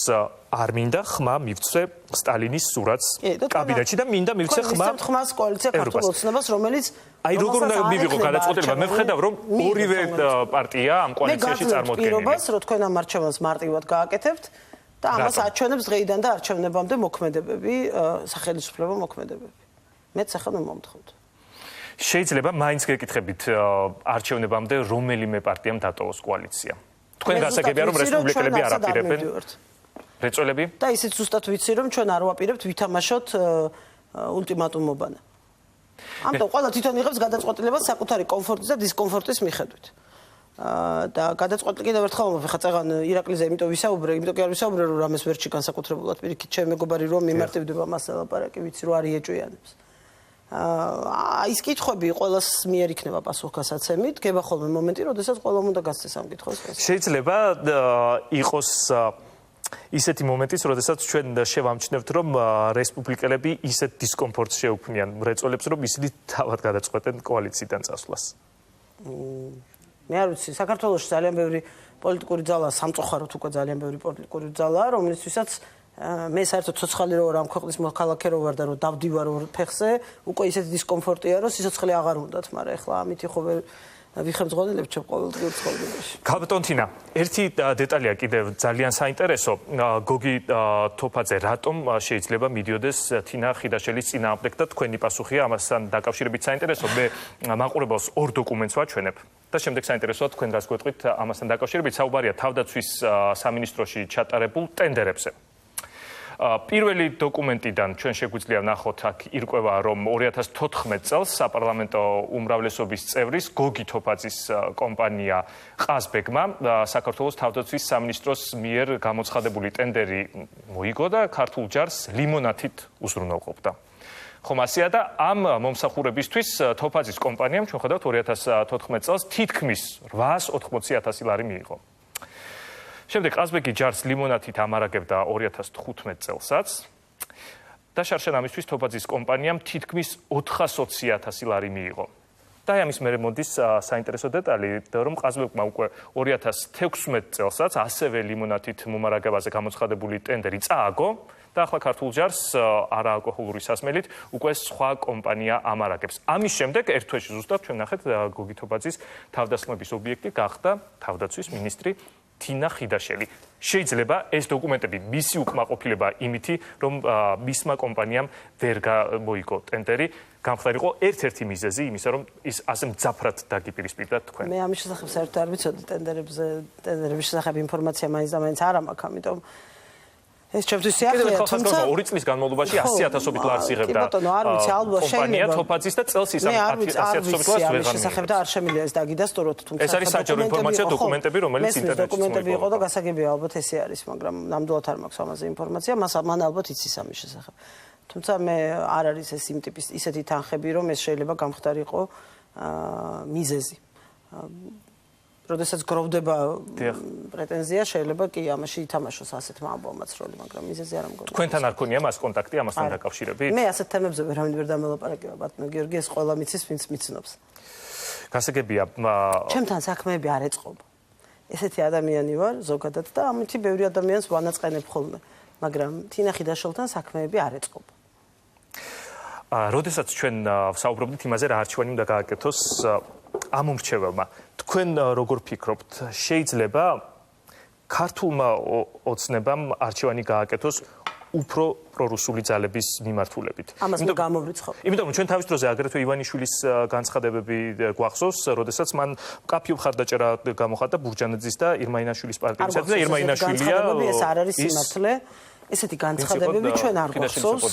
A: არ მინდა ხმა მივცე სტალინის სურათს კაბინეტში და მინდა მივცე
B: ხმას კოალიცია ქართულ ოცნებას, რომელიც
A: აი როგორ უნდა მივიღო გადაწყვეტილება? მე ვხედავ რომ ორივე პარტია ამ კოალიციაში წარმოდგენილი.
B: პირობას რომ თქვენ ამ არჩევანს მარტივად გააკეთებთ და ამას აჩვენებს დღეიდან და არჩევნებამდე მოქმედებები, სახელმწიფო მოქმედებები. მეც ახლა მომთხოვთ.
A: შეიძლება მაინც გეკითხებით არჩევნებამდე რომელიმე პარტიამ დატოვოს კოალიცია. თქვენ გასაგებია რომ რესპუბლიკელები არ აპირებენ რეწველები?
B: და ისიც ზუსტად ვიცი რომ ჩვენ არ ვაპირებთ ვითამაშოთ ულტიმატუმობანა. ამიტომ ყველა თვითონ იღებს გადაწყვეტილებას საკუთარი კომფორტის და დისკომფორტის მიხედვით. და გადაწყვეტილი კიდევ ერთხელ ხა წეგან ირაკლიზე იმიტომ ვისაუბრე, იმიტომ კი არ ვისაუბრე რომ რამეს ვერჩი განსაკუთრებულად პირიქით ჩემი მეგობარი რომ მიმართებდება მას ლაპარაკი, ვიცი რომ არ იეჭვიანებს. ის კითხვები ყველას მიერ იქნება პასუხგასაცემით, გება ხოლმე მომენტი, როდესაც ყველამ უნდა გასცეს ამ კითხვას.
A: შეიძლება იყოს ისეთი მომენტიც, როდესაც ჩვენ შევამჩნევთ, რომ რესპუბლიკელები ისეთ დისკომფორტს შეუქმნიან მრეწველებს, რომ ისინი თავად გადაწყვეტენ კოალიციიდან წასვლას.
B: მე არ ვიცი, საქართველოში ძალიან ბევრი პოლიტიკური ძალა, სამწუხაროდ უკვე ძალიან ბევრი პოლიტიკური ძალაა, რომლისთვისაც მე საერთოდ ცოცხალი რო ვარ ამ ქვეყნის მოქალაქე რო ვარ და რო დავდივარ ორ ფეხზე, უკვე ისეთი დისკომფორტია, რომ სიცოცხლე აღარ უნდათ, მაგრამ ეხლა ამით ხო ვიხებძღონილებ ჩემ ყოველდღიურ ცხოვრებაში.
A: ქალბატონ თინა, ერთი დეტალია კიდევ ძალიან საინტერესო. გოგი თოფაძე რატომ შეიძლება მიდიოდეს თინა ხიდაშელის წინააღმდეგ და თქვენი პასუხია ამასთან დაკავშირებით საინტერესო. მე მაყურებელს ორ დოკუმენტს ვაჩვენებ და შემდეგ საინტერესოა თქვენ რას გვეტყვით ამასთან დაკავშირებით. საუბარია თავდაცვის სამინისტროში ჩატარებულ ტენდერებზე. პირველი დოკუმენტიდან ჩვენ შეგვიძლია ვნახოთ აქ ირკვევა რომ 2014 წელს საპარლამენტო უმრავლესობის წევრის გოგი თოფაძის კომპანია ყაზბეგმა საქართველოს თავდაცვის სამინისტროს მიერ გამოცხადებული ტენდერი მოიგო და ქართულ ჯარს ლიმონათით უზრუნველყოფდა. ხომ ასეა და ამ მომსახურებისთვის თოფაძის კომპანიამ ჩვენ ხედავთ 2014 წელს თითქმის 880,000 ლარი მიიღო. შემდეგ ყაზბეგი ჯარს ლიმონათით ამარაგებდა 2015 წელსაც და შარშან ამისთვის თოფაძის კომპანიამ თითქმის 420,000 ლარი მიიღო. და ამის მერე მოდის საინტერესო დეტალი, რომ ყაზბეგმა უკვე 2016 წელსაც ასევე ლიმონათით მომარაგებაზე გამოცხადებული ტენდერი წააგო და ახლა ქართულ ჯარს არაალკოჰოლური სასმელით უკვე სხვა კომპანია ამარაგებს. ამის შემდეგ ერთ თვეში ზუსტად ჩვენ ნახეთ გოგი თოფაძის თავდასხმების ობიექტი გახდა თავდაცვის მინისტრი თინა ხიდაშელი. შეიძლება ეს დოკუმენტები მისი უკმაყოფილება იმითი, რომ მისმა კომპანიამ ვერ გამოიგო ტენდერი, გამხდარ იყო ერთ-ერთი მიზეზი იმისა, რომ ის ასე მძაფრად დაგიპირისპირდა თქვენ.
B: მე ამის შესახებ საერთოდ არ ვიცოდი ტენდერების შესახებ ინფორმაცია მაინც და მაინც არ ამაქვს, ამიტომ ეს ჩემთვის სიახლეა,
A: თუმცა 2 წლის განმავლობაში 100,000-ობით ლარს იღებდა.
B: არ ვიცი, ალბათ
A: კომპანია თოფაძის და წელს ის 100,000-ობით ლარს ვერ
B: შესახებ და არ შემიძლია ეს დაგიდასტუროთ, თუმცა
A: ეს არის საჯარო ინფორმაცია, დოკუმენტები, რომელიც ინტერნეტში
B: დოკუმენტები იყო და გასაგებია ალბათ ესე არის, მაგრამ ნამდვილად არ მაქვს ამაზე ინფორმაცია, მან ალბათ იცის ამის შესახებ. თუმცა მე არ არის ეს იმ ტიპის ისეთი თანხები, რომ ეს შეიძლება გამხდარიყო მიზეზი. როდესაც გროვდება პრეტენზია, შეიძლება კი ამაში ითამაშოს ასეთმა ამბავმაც როლი, მაგრამ მიზეზი არ ამგონია.
A: თქვენთან არ ქონია მას კონტაქტი ამასთან დაკავშირებით?
B: მე ასეთ თემებზე ვერავინ ვერ დამელაპარაკება, ბატონო გიორგი, ეს ყველა მიცის, ვინც მიცნობს.
A: გასაგებია,
B: ჩემთან საქმეები არ ეწყობა. ესეთი ადამიანი ვარ ზოგადად და ამით ბევრი ადამიანს ვანაწყენებ ხოლმე, მაგრამ თინა ხიდაშელთან საქმეები არ ეწყობა.
A: როდესაც ჩვენ საუბრობდით იმაზე, რა არჩევანი უნდა გააკეთოს ამ მომრჩეველმა, თქვენ როგორ ფიქრობთ, შეიძლება ქართულმა ოცნებამ არჩევანი გააკეთოს უფრო პრორუსული ძალების მიმართულებით?
B: ამას მე გამოვრიცხავ.
A: იმიტომ რომ ჩვენ თავის დროზე აგრეთვე ივანიშვილის განცხადებები გვახსოვს, როდესაც მან მკაფიო მხარდაჭერა გამოხატა ბურჯანაძის და ირმაინაშვილის პარტიისათვის და ირმაინაშვილია
B: ეს არ არის სიმართლე. ესეთი განცხადებები ჩვენ არ გვახსოვს.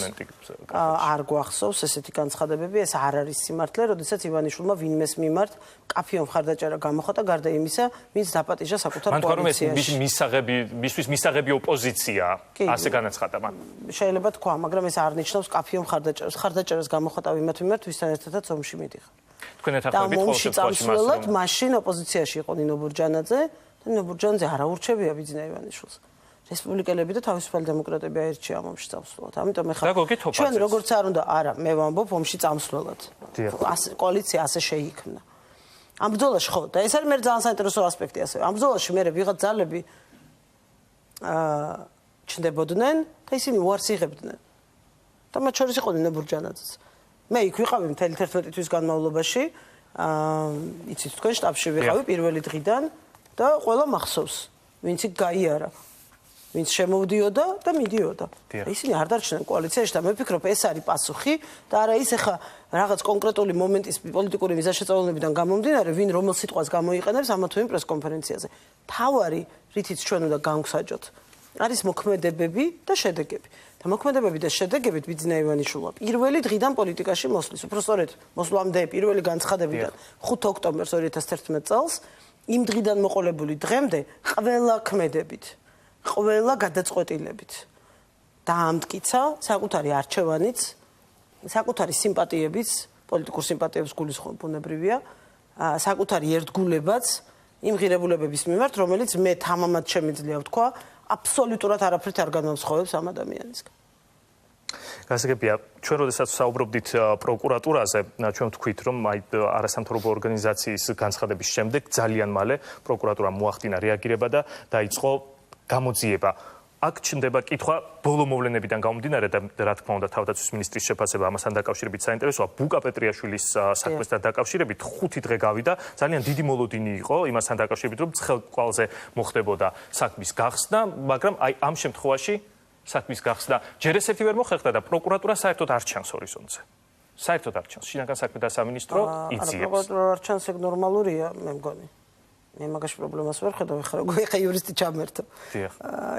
B: არ გვახსოვს ესეთი განცხადებები, ეს არ არის სიმართლე, როდესაც ივანიშვილმა ვინმეს მიმართ მკაფიო მხარდაჭერა გამოხატა, გარდა იმისა, ვინც დაპატიჟა საკუთარ კოალიციაში.
A: მისთვის მისაღები ოპოზიცია, ასე განაცხადა მან.
B: შეიძლება თქვა, მაგრამ ეს არ ნიშნავს მკაფიო მხარდაჭერას. მხარდაჭერას გამოხატა ვიმათ მიმართ, ვისთან ერთადაც ომში მიდიხარ.
A: თქვენ ეთანხმებით
B: ომში წამსვლელად მაშინ ოპოზიციაში იყო ნინო ბურჯანაძე და ნინო ბურჯანაძე არ აურჩევია ბიძინა ივანიშვილს. რესპუბლიკელები და თავისუფალი დემოკრატები აირჩია ომში წამსვლელად. ამიტომ ეხლა ჩვენ როგორც არ უნდა, არა, მე ვამბობ ომში წამსვლელად. კოალიცია ასე შეიქმნა. ამ ბრძოლაში ხო, და ეს არის მე ძალიან საინტერესო ასპექტი ასევე. ამ ბრძოლაში მე ვიღაც ძალები ჩნდებოდნენ და ისინი უარს იღებდნენ. და მათ შორის იყო ნინო ბურჯანაძეც. მე იქ ვიყავი მთელი 11 თვის განმავლობაში, იცით თქვენ შტაბში ვიყავი პირველი დღიდან და ყველა მახსოვს, ვინც იქ გაიარა. ვინც შემოვდიოდა და მიდიოდა. ისინი არ დარჩნენ კოალიციაში და მე ვფიქრობ ეს არის პასუხი და არა ის ახლა რაღაც კონკრეტული მომენტის პოლიტიკური მიზანშეწონებიდან გამომდინარე, ვინ რომელ სიტყვას გამოიყენებს ამა თუ იმ პრესკონფერენციაზე. თავარი, რითიც ჩვენ უნდა გავგსაჯოთ, არის მოქმედებები და შედეგები. და მოქმედებები და შედეგებით ბიძინა ივანიშვილმა პირველი დღიდან პოლიტიკაში მოსვლის, უფრო სწორედ, მოსვლამდე პირველი განცხადებიდან 5 ოქტომბერს 2011 წელს, იმ დღიდან მოყოლებული დღემდე ყველა ქმედებით ყველა გადაწყვეტილებით დაამტკიცა საკუთარი არჩევანიც, საკუთარი სიმპათიებიც, პოლიტიკურ სიმპათიებს გულისხმობ ბუნებრივია, საკუთარი ერთგულებაც იმ ღირებულებების მიმართ, რომელიც მე თამამად შემიძლია ვთქვა, აბსოლუტურად არაფრით არ განმსხვავებს ამ ადამიანისგან.
A: გასაგებია, ჩვენ როდესაც საუბრობდით პროკურატურაზე, ჩვენ ვთქვით, რომ აი არასამთავრობო ორგანიზაციის განცხადების შემდეგ ძალიან მალე პროკურატურა მოახდინა რეაგირება და დაიწყო გამოძიება. აქ ჩნდება კითხვა ბოლო მოვლენებიდან გამომდინარე და რა თქმა უნდა თავდაცვის მინისტრის შეფასება ამასთან დაკავშირებით საინტერესოა. ბუკა პეტრიაშვილის საქმესთან დაკავშირებით 5 დღე გავიდა. ძალიან დიდი მოლოდინი იყო იმასთან დაკავშირებით, რომ ცხელკვალზე მოხდებოდა საქმის გახსნა, მაგრამ აი ამ შემთხვევაში საქმის გახსნა ჯერ ესეთი ვერ მოხერხდა და პროკურატურა საერთოდ არ ჩანს ჰორიზონტზე. საერთოდ არ ჩანს. შინაგან საქმეთა სამინისტრო იძიებს.
B: პროკურატურა არ ჩანს, ეგ ნორმალურია, მე მგონი. მე მაგაში პრობლემას ვერ ხედავ, ეხლა იურისტი ჩამერთო.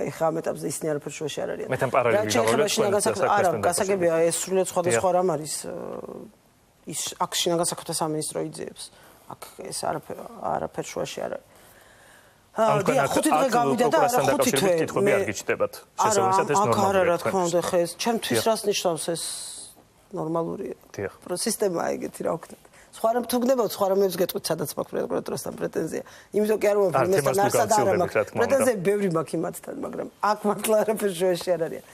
B: ეხლა ამ ეტაპზე ისინი არაფერ შუაში არ არიან.
A: მეთან პარალელურად
B: არა, გასაგებია, ეს სრულიად სხვადასხვა რამ არის. ის აქ შინაგან საქმეთა სამინისტრო იძიებს. აქ ეს არაფერ შუაში არ არის.
A: დიახ, 5 დღე გავიდა და არა 5 თვე. კითხვები არ გიჩნდებათ. შესაბამისად ეს ნორმალურია.
B: არა, რა თქმა უნდა, ხე ეს ჩემთვის რას ნიშნავს ეს ნორმალურია.
A: დიახ.
B: სისტემაა ეგეთი რა ვქნათ. სხვა რამ თუ გნებავთ, სხვა რამებს გეტყვით, სადაც მაქვს პროკურატურასთან პრეტენზია. იმიტომ კი არ მომფიქრე, მესთან არსად არ მაქვს. პრეტენზიები ბევრი მაქვს იმათთან, მაგრამ აქ მართლა არაფერ შუაში არ არიან.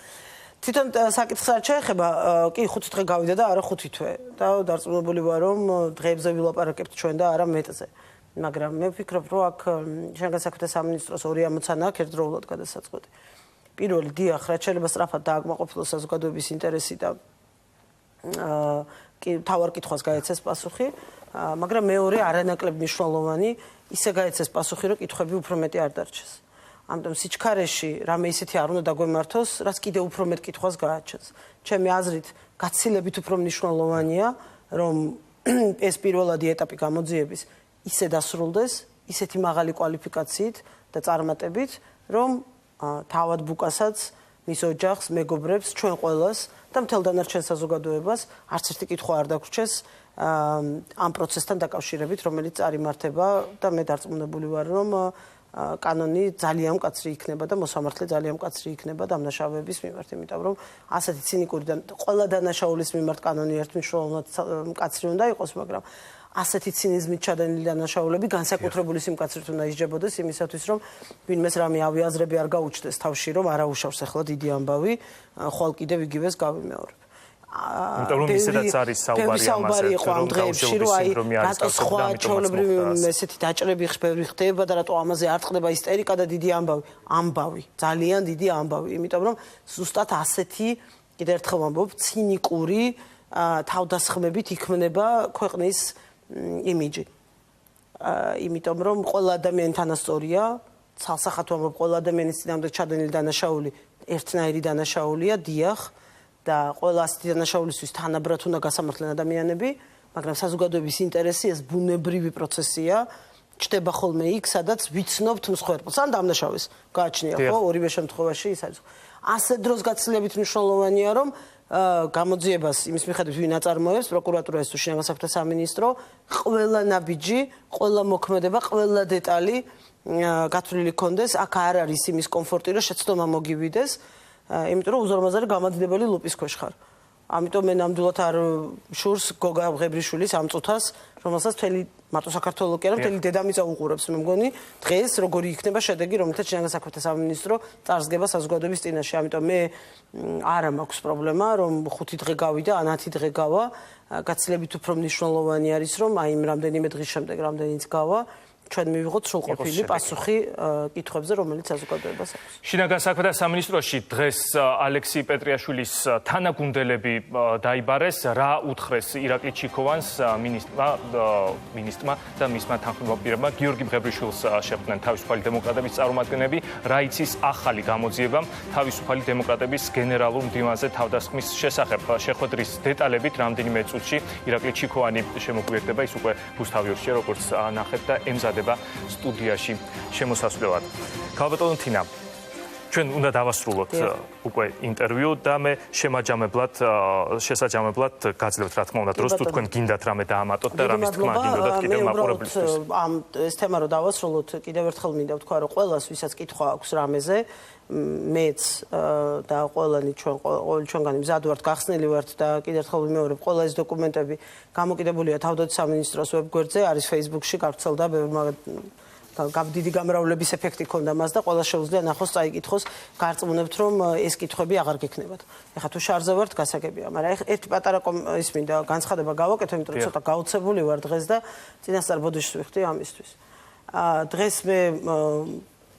B: თვითონ საკითხს არ შეეხება, კი 5 დღე გავიდა და არა 5 თვე. და დარწმუნებული ვარ, რომ დღეებზე ვილაპარაკებთ ჩვენ და არა მეტზე. მაგრამ მე ვფიქრობ, რომ აქ შინაგან საქმეთა სამინისტროს ორი ამოცანა აქვს ერთდროულად გადასაწყვეტი. პირველი, დიახ, რაც შეიძლება სწრაფად დააკმაყოფილოს საზოგადოების ინტერესი და თავარ კითხვას გაეცეს პასუხი, მაგრამ მეორე არანაკლებ მნიშვნელოვანი, ისე გაეცეს პასუხი, რომ კითხვები უფრო მეტი არ დარჩეს. ამიტომ სიჩქარეში რამე ისეთი არ უნდა დაგვემართოს, რაც კიდევ უფრო მეტ კითხვას გააჩენს. ჩემი აზრით, გაცილებით უფრო მნიშვნელოვანია, რომ ეს პირველადი ეტაპი გამოძიების ისე დასრულდეს, ისეთი მაღალი კვალიფიკაციით და წარმატებით, რომ თავად ბუკასაც, მის ოჯახს, მეგობრებს, ჩვენ ყველას და მთელ დანარჩენ საზოგადოებას არც ერთი კითხვა არ დაგვრჩეს ამ პროცესთან დაკავშირებით, რომელიც წარიმართება და მე დარწმუნებული ვარ, რომ კანონი ძალიან მკაცრი იქნება და მოსამართლე ძალიან მკაცრი იქნება დამნაშავეების მიმართ, იმიტომ რომ ასეთი ცინიკური და ყველა დანაშაულის მიმართ კანონი ერთმნიშვნელოვნად მკაცრი უნდა იყოს, მაგრამ ასეთი ცინიზმით ჩადენილი დანაშაულები განსაკუთრებული სიმკაცრით უნდა ისჯებოდეს იმისათვის, რომ ვინმეს რამე ავიაზრები არ გაუჩნდეს თავში, რომ არაუშავს ახლა დიდი ამბავი, ხვალ კიდევ იგივეს გავიმეორებ.
A: იმიტომ რომ ისედაც არის საუბარი ამაზე,
B: რომ დღეებში რომ აი რატო სხვა ჩვეულებრივი ესეთი დაჭრები ხბევრი ხდება და რატო ამაზე არ ხდება ისტერიკა და დიდი ამბავი, ძალიან დიდი ამბავი, იმიტომ რომ ზუსტად ასეთი კიდევ ერთხელ ვამბობ, ცინიკური თავდასხმებით იქმნება ქვეყნის იმიჯი. იმიტომ რომ ყველა ადამიანი თანასწორია, ცალსახად ვამბობ, ყველა ადამიანის წინამდე ჩადენილი დანაშაული ერთნაირი დანაშაულია, დიახ, და ყველა ასეთი დანაშაულისთვის თანაბრად უნდა გასამართლენ ადამიანები, მაგრამ საზოგადოების ინტერესი ეს ბუნებრივი პროცესია, ჩდება ხოლმე იქ, სადაც ვიცნობთ მსხვერპლს, ან დამნაშავეს გააჩნია, ხო, ორივე შემთხვევაში ის არის. ასე დროს გაცილებით მნიშვნელოვანია, რომ გამოძიებას იმის მიხედვით ვინ აწარმოებს, პროკურატურა თუ შინაგან საქმეთა სამინისტრო, ყველა ნაბიჯი, ყველა მოქმედება, ყველა დეტალი გათვლილი ქონდეს, აქ არ არის იმის კომფორტი, რომ შეცდომა მოგივიდეს. იმიტომ რომ უზარმაზარი გამადიდებელი ლუპის ქვეშ ხარ. ამიტომ მე ნამდვილად არ შურს გოგა ღებრიშვილის ამ წუთას, რომელსაც მთელი მარტო საქართველოს კი არა, მთელი დედამიწა უყურებს, მე მგონი, დღეს როგორი იქნება შედეგი, რომელთაც შინაგან საქმეთა სამინისტრო წარსდგება საზოგადოების წინაშე. ამიტომ მე არა მაქვს პრობლემა, რომ 5 დღე გავიდა, ან 10 დღე გავა, გაცილებით უფრო მნიშვნელოვანი არის, რომ აი იმ რამდენიმე დღის შემდეგ რამდენიც გავა, ჩვენ მივიღოთ სრულყოფილი პასუხი კითხვებზე, რომელიც საზოგადოებას აქვს.
A: შინაგან საქმეთა სამინისტროში დღეს ალექსი პეტრიაშვილის თანაგუნდელები დაიბარეს, რა უთხრეს ირაკლი ჩიქოვანს მინისტრმა და მისმა თანხმობპირებმა გიორგი მღებრიშვილს შეხვდნენ თავისუფალი დემოკრატების წარმომადგენლები, რა იცის ახალი გამოძიებამ თავისუფალი დემოკრატების გენერალურ მდივანზე თავდასხმის შესახებ. შეხვედრის დეტალებით რამდენიმე წუთში ირაკლი ჩიქოვანი შემოგვიერთდება, ის უკვე რუსთავიორში როგორც ნახეთ და ემზადება სტუდიაში შემოსასვლელად. ქალბატონო თინა, ჩვენ უნდა დავასრულოთ უკვე ინტერვიუ და მე შესაჯამებლად გაძლევთ რა თქმა უნდა დროს თუ თქვენ გინდათ რამე დაამატოთ და რამის თქმა გინდათ კიდევ მაყურებლისთვის.
B: ამ ეს თემა რო დავასრულოთ, კიდევ ერთხელ მინდა ვთქვა, რომ ყველას ვისაც კითხვა აქვს რამეზე, მეც და ყველანი ჩვენგანი მზად ვართ, გახსნილი ვართ და კიდევ ერთხელ ვიმეორებ, ყველა ეს დოკუმენტები გამოკიდებულია თავდაცვის სამინისტროს ვებგვერდზე, არის Facebook-ში გავრცელდა ბევრმა დიდი გამრავლების ეფექტი ქონდა მას და ყველა შეუძლია ნახოს, წაიკითხოს, გარწმუნებთ რომ ეს კითხვები აღარ გექნებათ. ეხლა თუ შარზე ვართ, გასაგებია, მაგრამ ერთი პატარა ის მინდა განცხადება გავაკეთო, იმიტომ რომ ცოტა გაოცებული ვარ დღეს და წინასწარ ბოდიშს ვიხდი ამისთვის. დღეს მე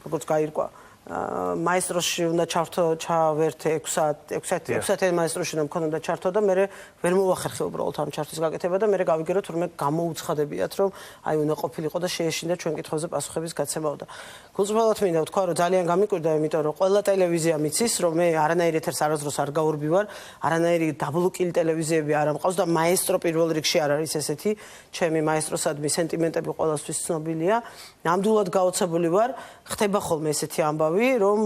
B: როგორც გაირკვა მაესტროში უნდა ჩავერთე 6 მაესტროში უნდა მქონოდა ჩართო და მე ვერ მოვახერხე უბრალოდ ამ ჩართვის გაკეთება და მე გავიგერო თურმე გამოუცხადებიათ რომ აი უნდა ყოფილიყო და შეეშინდა ჩვენ კითხვებზე პასუხების გაცემაო და გულწრფელად მინდა ვთქვა რომ ძალიან გამიკვირდა იმიტომ რომ ყველა ტელევიზია მიცის რომ მე არანაირ ეთერს არასდროს არ გაურბი ვარ არანაირი დაბლოკილი ტელევიზიები არ ამყავს და მაესტრო პირველ რიგში არ არის ესეთი ჩემი მაესტროსადმი სენტიმენტები ყოველთვის ცნობილია ნამდვილად გაოცებული ვარ ხდება ხოლმე ესეთი ამბავი რომ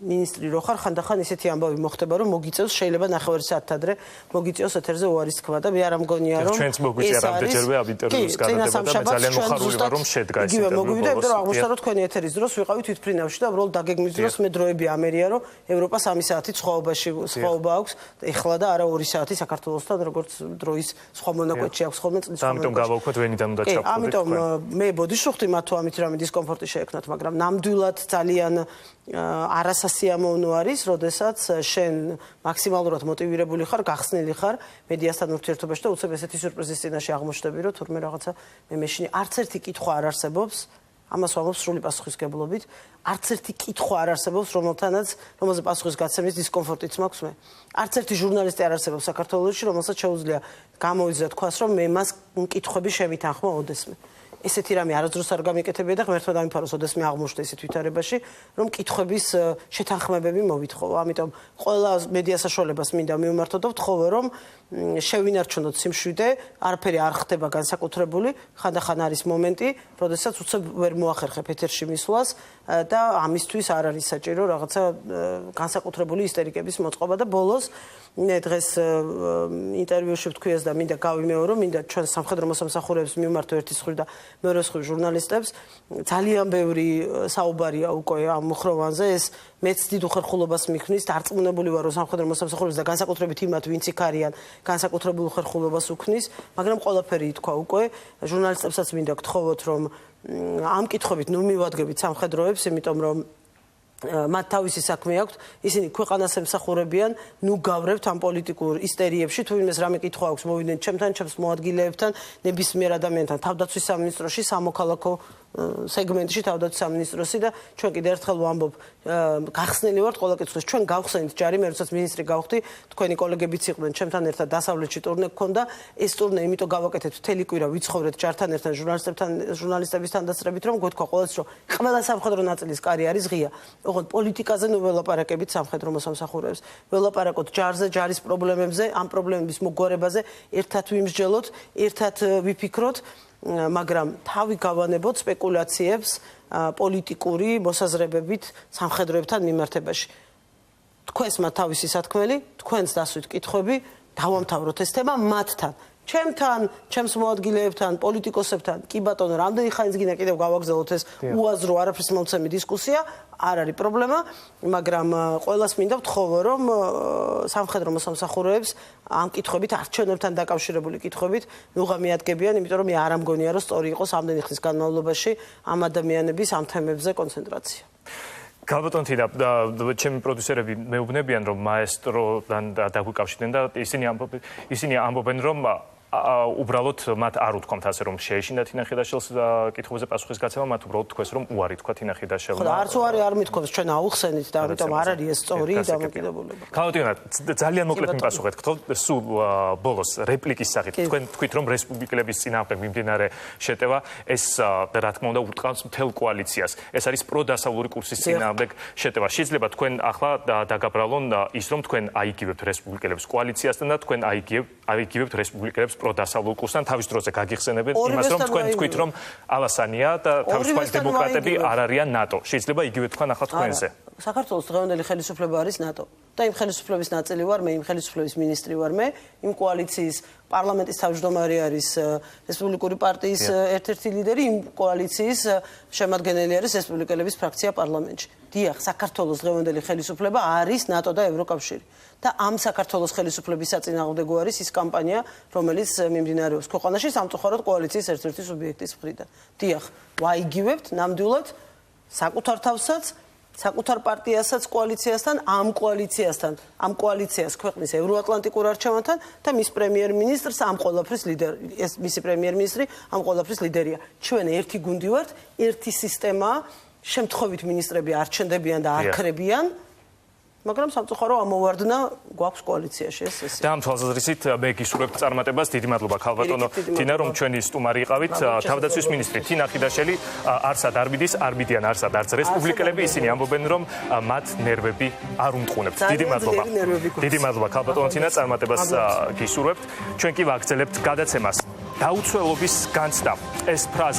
B: მინისტრი რო ხარ ხანდახან ისეთი ამბავი მოხდება რომ მოგიწევს შეიძლება 9 საათად ადრე მოგიწევს ეთერზე უარის თქვა და მე არ ამგონია რომ
A: ჩვენც მოგვიწია რამდენჯერმე ამ ინტერვიუს გადადება და მე ძალიან მოხარული ვარ რომ შედგა ეს
B: ინტერვიუ მოგვივიდა იმიტომ რომ აღმოჩნდა რომ თქვენი ეთერის დროს ვიყავი თვითფრინავში და უბრალოდ დაგეგმვის დროს მე დროები ამერია რომ ევროპას 3 საათი სხვაობა აქვს ეხლა და არა 2 საათი საქართველოსთან როგორც დროის სხვა მონაკვეთში აქვს ხოლმე წლის
A: სხვა ამიტომ გავაუქვათ ვენიდან უნდა ჩავხდეთ
B: ამიტომ მე ბოდიშუხტი მათ თუ ამით რამე დისკომფორტი შეექნათ მაგრამ ნამდვილად ძალიან არასასიამოვნო არის, როდესაც შენ მაქსიმალურად მოტივირებული ხარ, გახსნილი ხარ მედიასთან ურთიერთობაში და უცებ ესეთი სიურპრიზის წინაშე აღმოჩნდები, რომ თურმე რაღაცა მე მეშინი არც ერთი კითხვა არ არსებობს, ამას ვამბობ სრული პასუხისგებლობით, არც ერთი კითხვა არ არსებობს, რომელზე პასუხის გაცემის დისკომფორტიც მაქვს მე. არც ერთი ჟურნალისტი არ არსებობს საქართველოში, რომელსაც შეუძლია გამოვიზრდა თქვას, რომ მე მას კითხვები შემითანხმა ოდესმე. ესეთი რამე არასდროს არ გამიკეთებია და ღმერთმა დამიფაროს, ოდესმე აღმოჩნდა ესეთ ვითარებაში, რომ კითხვების შეთანხმებები მოვითხოვო. ამიტომ ყველა მედია საშუალებას მინდა მივმართო და ვთხოვო, რომ შევინარჩუნოთ სიმშვიდე, არაფერი არ ხდება განსაკუთრებული, ხანდახან არის მომენტი, როდესაც უცებ ვერ მოახერხებ ეთერში მისვლას და ამისთვის არ არის საჭირო რაღაცა განსაკუთრებული ისტერიკების მოწყობა და ბოლოს მე დღეს ინტერვიუში ვთქვიეს და მინდა გავიმეორო, მინდა ჩვენ სამხედრო მოსამსახურეებს მივმართო ერთის მხრივ და მეორე მხრივ ჟურნალისტებს ძალიან ბევრი საუბარია უკვე ამ მოხროვანზე ეს მეც დიდ უხერხულობას მიქმნის დარწმუნებული ვარ რომ სამხედრო მოსამსახურეებს და განსაკუთრებით იმათ ვინც იქ არიან განსაკუთრებულ უხერხულობას უქმნის მაგრამ ყველაფერი ითქვა უკვე ჟურნალისტებსაც მინდა გთხოვოთ რომ ამ კითხვებით ნუ მივადგებით სამხედროებს იმიტომ რომ მათ თავისი საქმე აქვთ, ისინი ქვეყანას ემსახურებიან, ნუ გავრევთ ამ პოლიტიკურ ისტერიებში, თუ იმეს რამე კითხვა აქვს, მოვიდნენ ჩემთან, ჩემს მოადგილეებთან, ნებისმიერ ადამიანთან, თავდაცვის სამინისტროში, სამოქალაქო სეგმენტში თავდაცვის სამინისტროსი და ჩვენ კიდევ ერთხელ ვამბობ, გახსნილი ვართ ყველა კითხვის. ჩვენ გავხსენით ჯარი, მე როდესაც მინისტრი გავხდი, თქვენი კოლეგებიც იყვნენ, ჩემთან ერთად დასავლეთში ტურნე გქონდა. ეს ტურნე იმიტომ გავაკეთეთ მთელი კვირა ვიცხოვრეთ ჯართან ერთად ჟურნალისტების თანდასწრებით, რომ გვეთქვა ყოველთვის, რომ ყველა სამხედრო ნაწილის კარი არის ღია. ოღონდ პოლიტიკაზე ნუ ველაპარაკებით სამხედრო მოსამსახურეებს. ველაპარაკოთ ჯარზე, ჯარის პრობლემებზე, ამ პრობლემების მოგვარებაზე, ერთად ვიმსჯელოთ, ერთად ვიფიქროთ. მაგრამ თავი გავანებოთ სპეკულაციებს პოლიტიკური მოსაზრებებით სამხედროებთან მიმართებაში. თქვენს მათ თავისი სათქმელი, თქვენს დასვით კითხვები, დავამთავროთ ეს თემა მათთან. ჩემთან, ჩემს მოადგილეებთან, პოლიტიკოსებთან, კი ბატონო, რამდენი ხანიც გინდა კიდევ გავაგზავნოთ ეს უაზრო არაფრის მომცემი დისკუსია, არ არის პრობლემა, მაგრამ ყველას მინდა ვთხოვო, რომ სამხედრო მოსამსახურეებს ამ კითხვებით, არჩევნებთან დაკავშირებული კითხვებით ნუღა მიადგებიან, იმიტომ რომ მე არ ამგონია, რომ სწორი იყოს ამდენი ხნის განმავლობაში ამ ადამიანების ამ თემებზე კონცენტრაცია.
A: ქალბატონ თინა, ჩემი პროდიუსერები მეუბნებიან, რომ მაესტროდან დაგვიკავშირდნენ და ისინი ამბობენ, რომ უბრალოდ მათ არ უთქვამთ ასე რომ შეეშინათ ინახიდაშელს კითხვებზე პასუხის გაცემა, მათ უბრალოდ თქვეს რომ უარი თქვათ ინახიდაშელმა.
B: ხო, არც უარი არ მithქვებს, ჩვენ აუხსენით და ამიტომ არ არის ეს სწორი დამოკიდებულება.
A: ქალბატონო, ძალიან მოკლედ მიპასუხეთ, გთხოვთ სულ ბოლოს რეპლიკის სახით. თქვენ თქვით რომ რესპუბლიკელების წინააღმდეგ მიმდინარე შეტევა ეს რა თქმა უნდა ურტყამს მთელ კოალიციას. ეს არის პროდასავლური კურსის წინააღმდეგ შეტევა. შეიძლება თქვენ ახლა დაგაბრალონ ის რომ თქვენ აიგივებთ რესპუბლიკელებს კოალიციასთან და თქვენ აიგივებთ რესპუბლიკელებს პროდასავლურ კურსთან, თავის დროზე გაგიხსენებენ იმას რომ თქვენ თქვით რომ ალასანია და თავისუფალი დემოკრატები არ არიან ნატო. შეიძლება იგივე თქვენ ახლა თქვენზე.
B: საქართველოს დღევანდელი ხელისუფლება არის ნატო და იმ ხელისუფლების ნაწილი ვარ მე, იმ ხელისუფლების მინისტრი ვარ მე, იმ კოალიციის პარლამენტის თავმჯდომარე არის რესპუბლიკური პარტიის ერთ-ერთი ლიდერი, იმ კოალიციის შემადგენელი არის რესპუბლიკელების ფრაქცია პარლამენტში. დიახ, საქართველოს დღევანდელი ხელისუფლება არის ნატო და ევროკავშირი. და ამ საქართველოს ხელისუფლების საწინააღმდეგო არის ის კამპანია, რომელიც მიმდინარეობს ქვეყანაში სამწუხაროდ კოალიციის ერთ-ერთი სუბიექტის მხრიდან. დიახ, ვაიგივებთ ნამდვილად საკუთარ თავსაც, საკუთარ პარტიასაც კოალიციასთან, ამ კოალიციას ქვეყნის ევროატლანტიკურ არჩევანთან და მის პრემიერ-მინისტრს ამ ყველაფრის ლიდერი, ეს მისი პრემიერ-მინისტრი ამ ყველაფრის ლიდერია. ჩვენ ერთი გუნდი ვართ, ერთი სისტემაა, შემთხვევით მინისტრები არჩენდებიან და არქრებიან. მაგრამ სამწუხარო ამოვარდნა გვაქვს კოალიციაში ეს.
A: და ამ თვალსაზრისით მე გისურვებთ წარმატებას. დიდი მადლობა ქალბატონო თინა რომ ჩვენი სტუმარი იყავით. თავდაცვის მინისტრი თინა ხიდაშელი არსად არ მიდის, არ მიდიან არსად არც რესპუბლიკელები, ისინი ამბობენ რომ მათ ნერვები არ უმტყუნებთ. დიდი მადლობა ქალბატონო თინა, წარმატებას გისურვებთ. ჩვენ კი ვაგრძელებთ გადაცემას. დაუცველობის განცდა. ეს ფრაზა